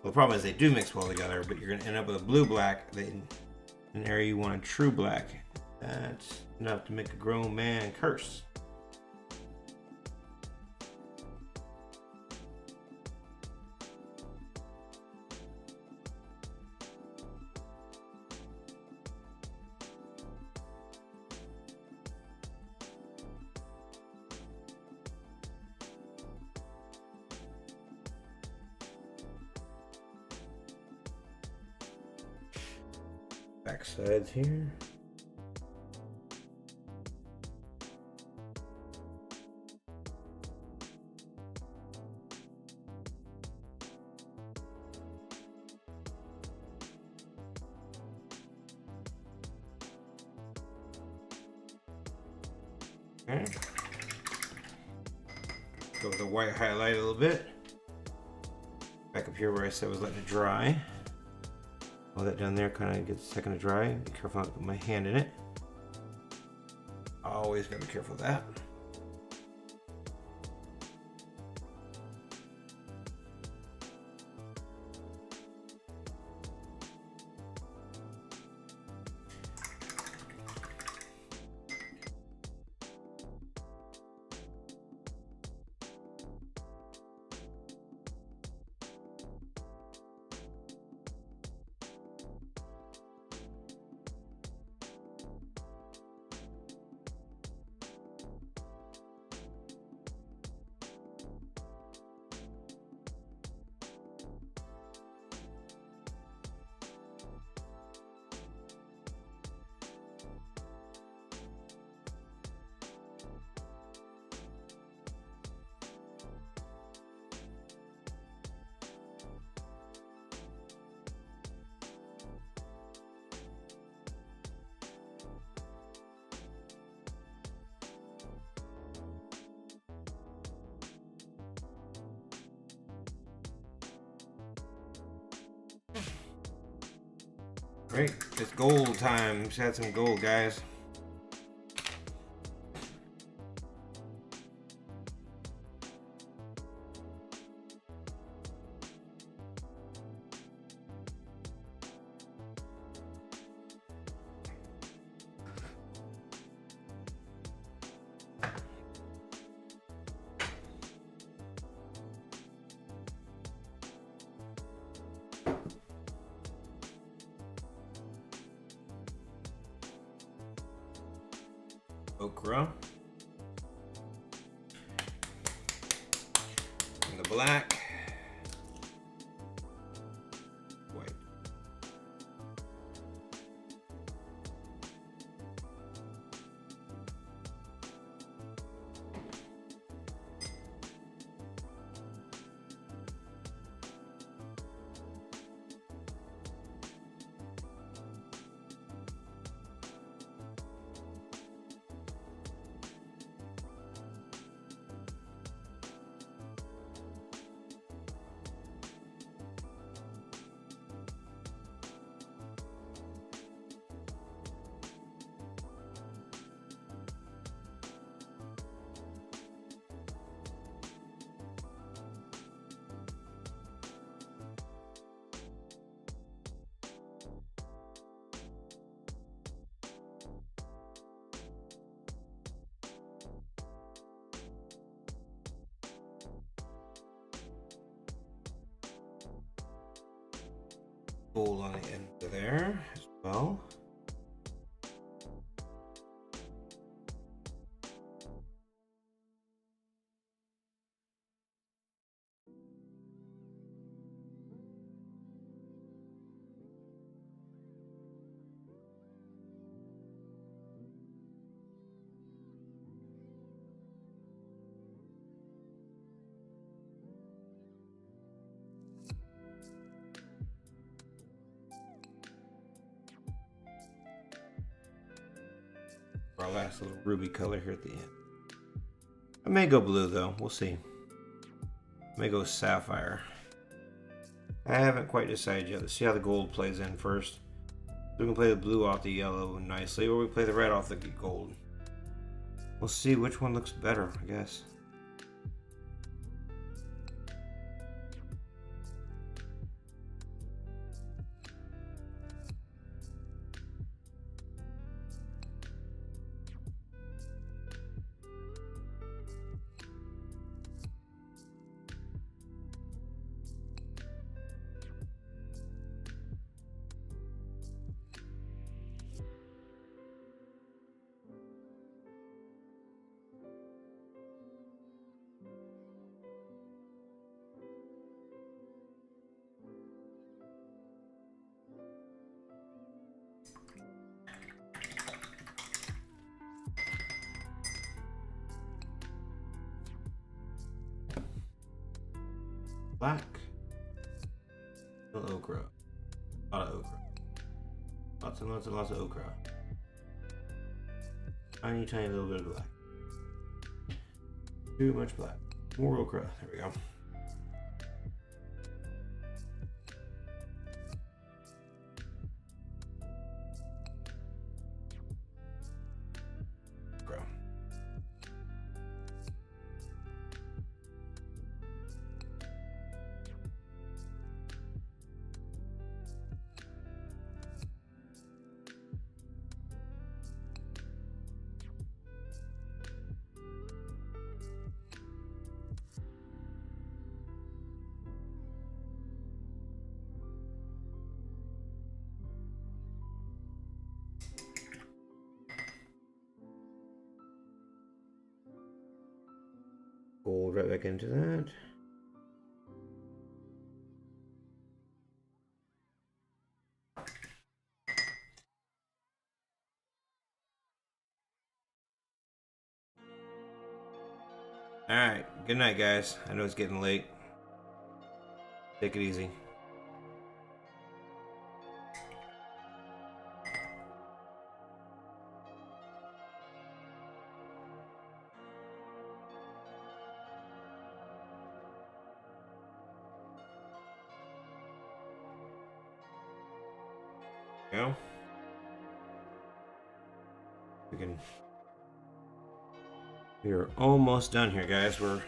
Well, the problem is they do mix well together, but you're gonna end up with a blue-black in an area you want a true black. That's enough to make a grown man curse. Back sides here. Okay. Go with the white highlight a little bit. Back up here where I said I was letting it dry. All that down there kind of gets a second to dry. Be careful not to put my hand in it. Always gotta be careful of that. Great, it's gold time. Just had some gold, guys. Ochre. And the black. White. Gold on the end of there as well. Our last little ruby color here at the end. I may go blue though, we'll see. I may go sapphire. I haven't quite decided yet. Let's see how the gold plays in first. We can play the blue off the yellow nicely, or we play the red off the gold. We'll see which one looks better, I guess. Black. A little ochre. A lot of ochre. Lots and lots and lots of ochre. Tiny, tiny little bit of black. Too much black. More ochre. There we go. Gold right back into that. Alright, good night guys. I know it's getting late. Take it easy. Go. We're almost done here, guys. We're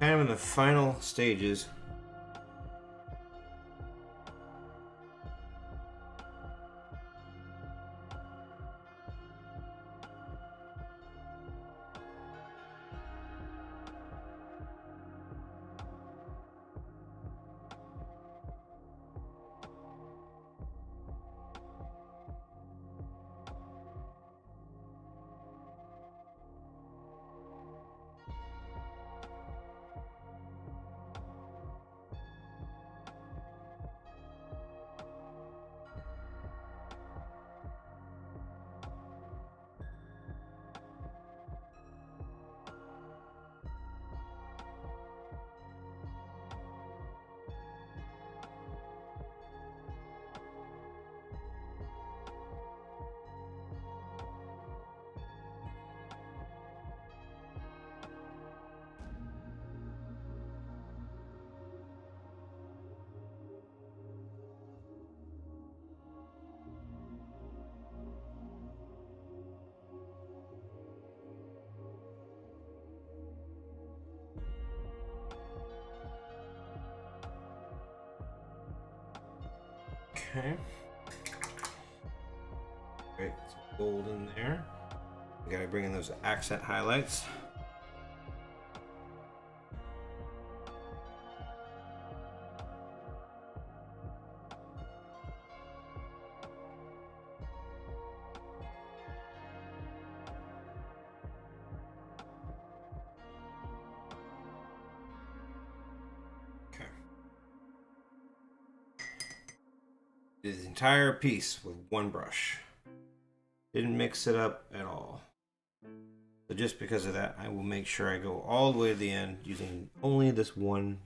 kind of in the final stages. Okay. Great, some gold in there. We gotta bring in those accent highlights. Did the entire piece with one brush. Didn't mix it up at all. So just because of that, I will make sure I go all the way to the end using only this one.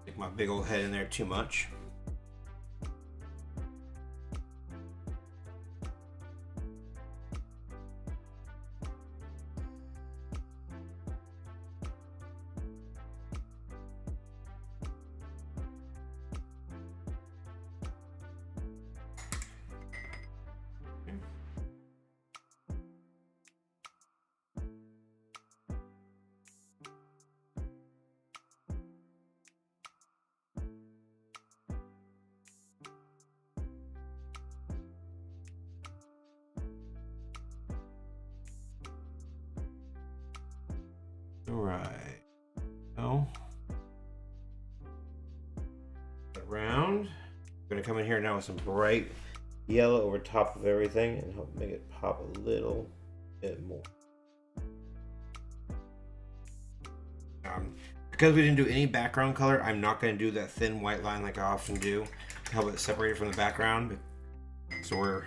Stick my big old head in there too much. Right. So, around. We're gonna come in here now with some bright yellow over top of everything and help make it pop a little bit more. Because we didn't do any background color, I'm not going to do that thin white line like I often do to help it separate it from the background. So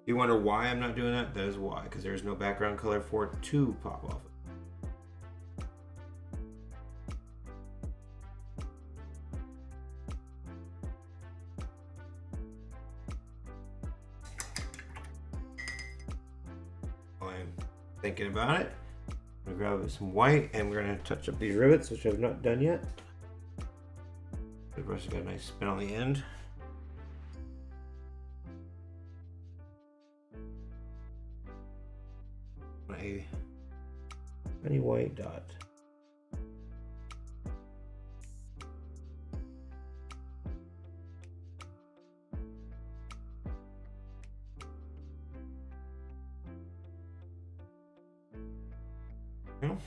you wonder why I'm not doing that? That is why, because there's no background color for it to pop off. While I'm thinking about it, I'm going to grab some white and we're going to touch up these rivets, which I've not done yet. The brush has got a nice spin on the end. A tiny white dot. No.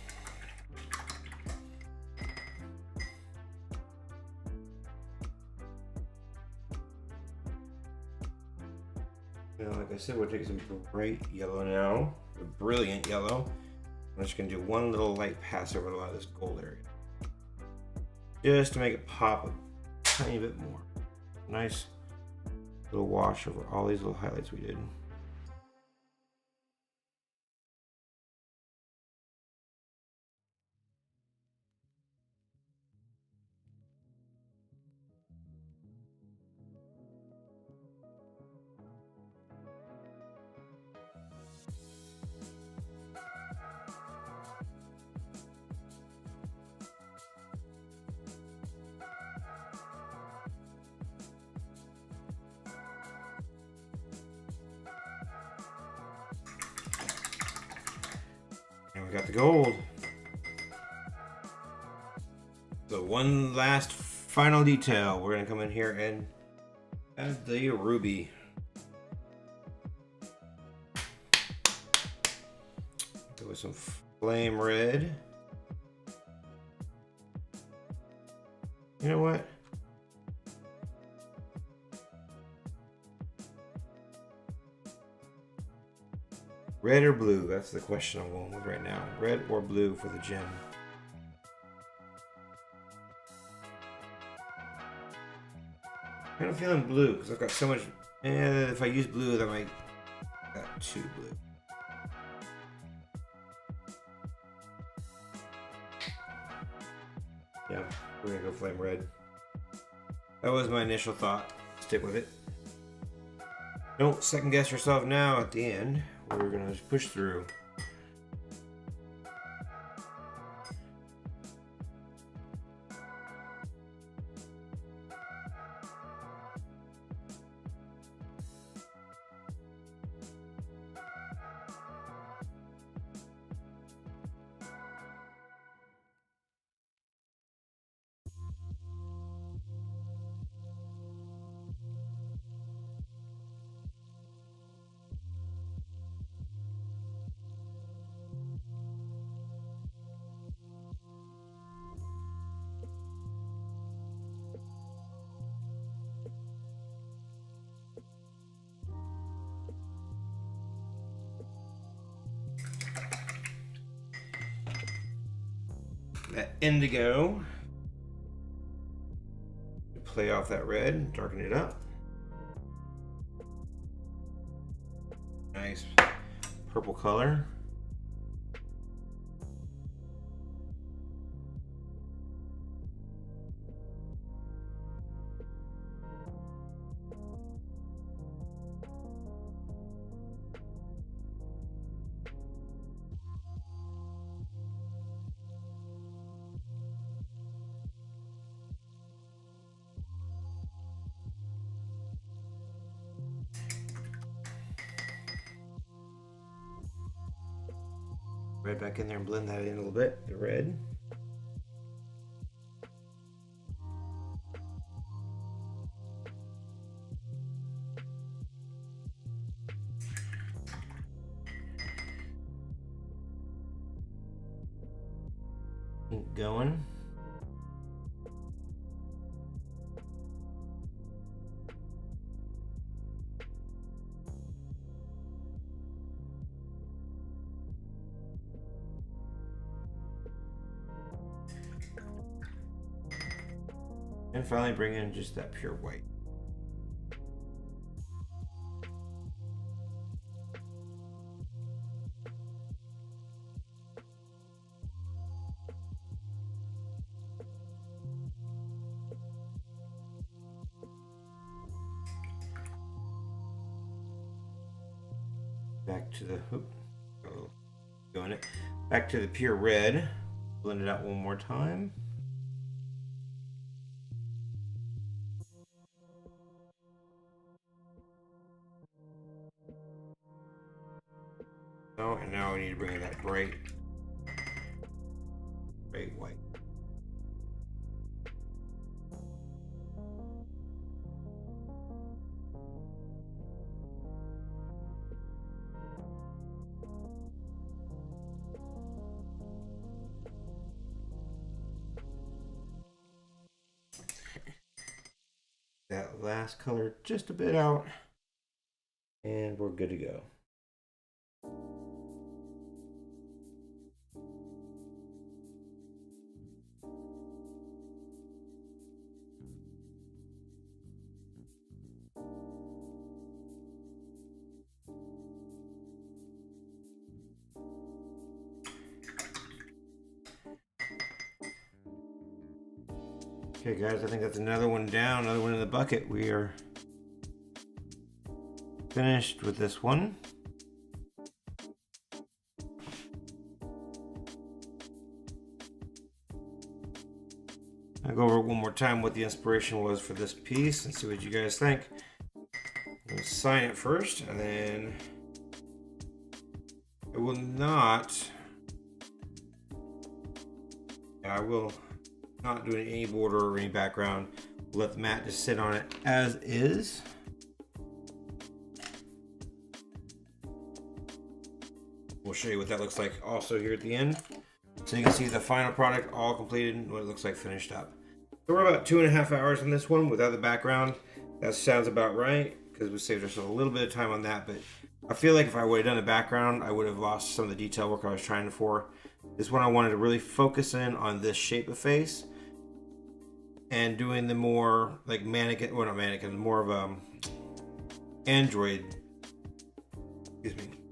Now, like I said, we'll take some bright yellow now, a brilliant yellow. I'm just gonna do one little light pass over a lot of this gold area, just to make it pop a tiny bit more. Nice little wash over all these little highlights we did. And we got the gold. So one last final detail. We're gonna come in here and add the ruby. Go with some flame red. You know what? Red or blue? That's the question I'm going with right now. Red or blue for the gem? I'm kind of feeling blue because I've got so much. If I use blue, that might got too blue. Yeah, we're gonna go flame red. That was my initial thought. Stick with it. Don't second guess yourself now at the end. We're gonna just push through. That indigo to play off that red and darken it up. Nice purple color. Red back in there and blend that in a little bit, the red. ink going. And finally bring in just that pure white. Back to the doing it. Back to the pure red. Blend it out one more time. Oh, and now we need to bring in that bright white. That last color just a bit out, and we're good to go. Okay guys, I think that's another one down, another one in the bucket. We are finished with this one. I'll go over one more time what the inspiration was for this piece and see what you guys think. I'm gonna sign it first, and then I will not do any border or any background. We'll let the mat just sit on it as is. We'll show you what that looks like also here at the end. So you can see the final product all completed and what it looks like finished up. So we're about 2.5 hours on this one without the background. That sounds about right because we saved ourselves a little bit of time on that, but I feel like if I would have done the background, I would have lost some of the detail work I was trying for. This one I wanted to really focus in on this shape of face and doing the more like mannequin, well not mannequin, more of Android,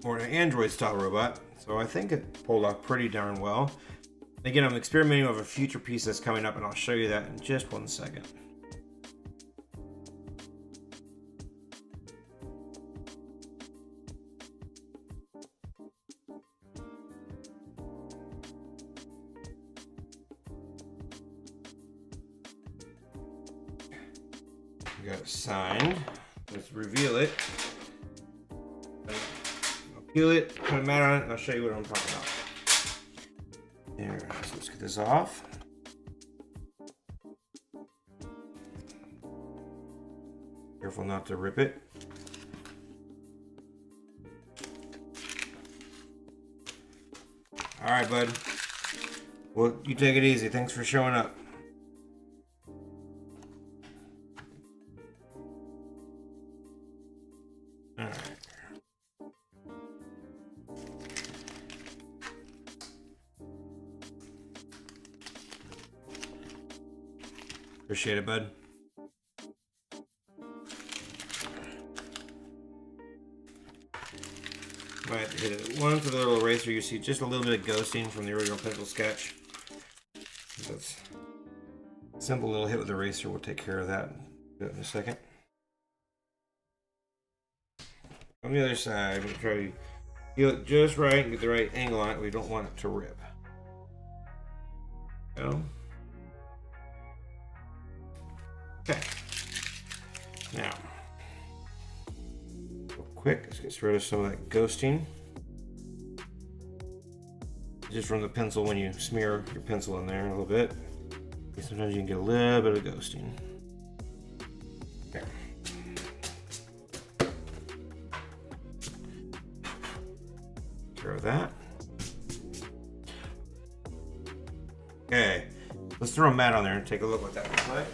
more an Android style robot. So I think it pulled off pretty darn well. Again, I'm experimenting with a future piece that's coming up, and I'll show you that in just 1 second. We got it signed. Let's reveal it. I'll peel it, put a mat on it, and I'll show you what I'm talking about. There, so let's get this off. Careful not to rip it. All right, bud. Well, you take it easy. Thanks for showing up. All right. Appreciate it, bud. Might hit it once with a little eraser. You see just a little bit of ghosting from the original pencil sketch. That's a simple little hit with the eraser. We'll take care of that. Do it in a second. On the other side, I'm going to try to feel it just right and get the right angle on it. We don't want it to rip. Go. Okay. Now, real quick, let's get rid of some of that ghosting. Just from the pencil when you smear your pencil in there a little bit. Sometimes you can get a little bit of ghosting. Okay. Take care of that. Okay, let's throw a mat on there and take a look what that looks like.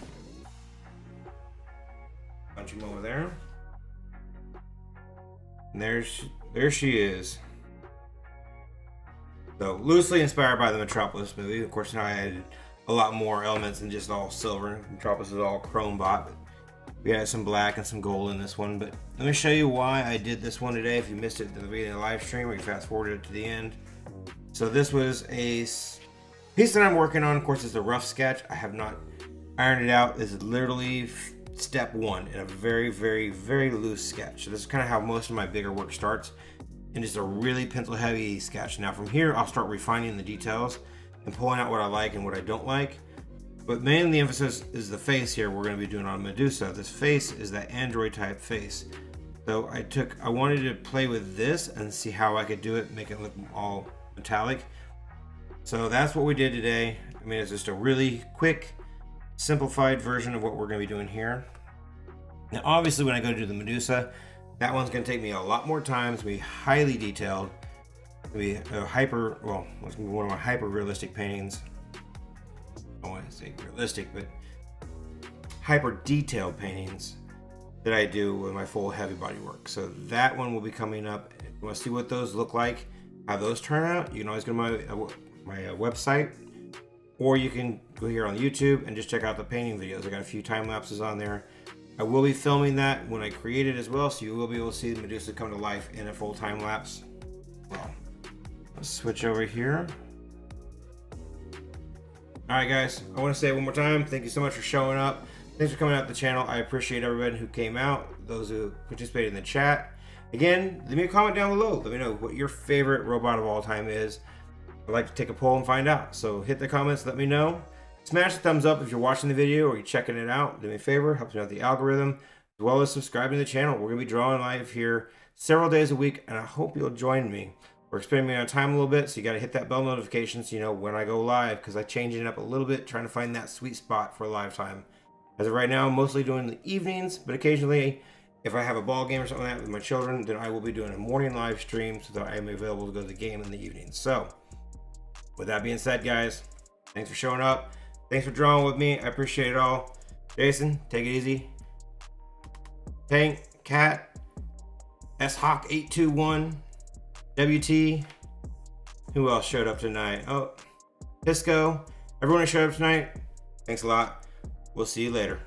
Bunch them over there. And there she is. So loosely inspired by the Metropolis movie. Of course, now I added a lot more elements than just all silver. Metropolis is all chrome bot. But we had some black and some gold in this one. But let me show you why I did this one today. If you missed it at the beginning of the live stream, or you fast forwarded it to the end. So this was a piece that I'm working on. Of course, it's a rough sketch. I have not ironed it out. This is literally step one in a very, very, very loose sketch. So this is kind of how most of my bigger work starts, in just a really pencil heavy sketch. Now from here, I'll start refining the details and pulling out what I like and what I don't like. But mainly the emphasis is the face here we're going to be doing on Medusa. This face is that Android type face. So I wanted to play with this and see how I could do it, make it look all metallic. So that's what we did today. I mean, it's just a really quick, simplified version of what we're going to be doing here. Now, obviously, when I go to do the Medusa, that one's going to take me a lot more time. It's going to be highly detailed. It's going to be it's going to be one of my hyper realistic paintings. I don't want to say realistic, but hyper detailed paintings that I do with my full heavy body work. So that one will be coming up. If you want to see what those look like, how those turn out, you can always go to my website, or you can go here on YouTube and just check out the painting videos. I got a few time lapses on there. I will be filming that when I create it as well, so you will be able to see the Medusa come to life in a full time lapse. Well, let's switch over here. Alright guys, I want to say it one more time, thank you so much for showing up. Thanks for coming out to the channel. I appreciate everybody who came out, those who participated in the chat. Again, leave me a comment down below. Let me know what your favorite robot of all time is. I'd like to take a poll and find out. So hit the comments, let me know. Smash the thumbs up if you're watching the video or you're checking it out. Do me a favor, helps me out the algorithm, as well as subscribing to the channel. We're going to be drawing live here several days a week, and I hope you'll join me. We're experimenting on time a little bit, so you got to hit that bell notification so you know when I go live, because I change it up a little bit, trying to find that sweet spot for live time. As of right now, I'm mostly doing the evenings, but occasionally, if I have a ball game or something like that with my children, then I will be doing a morning live stream so that I am available to go to the game in the evening. So, with that being said, guys, thanks for showing up. Thanks for drawing with me. I appreciate it all. Jason, take it easy. Tank, Cat, SHawk821, WT. Who else showed up tonight? Oh, Pisco. Everyone who showed up tonight, thanks a lot. We'll see you later.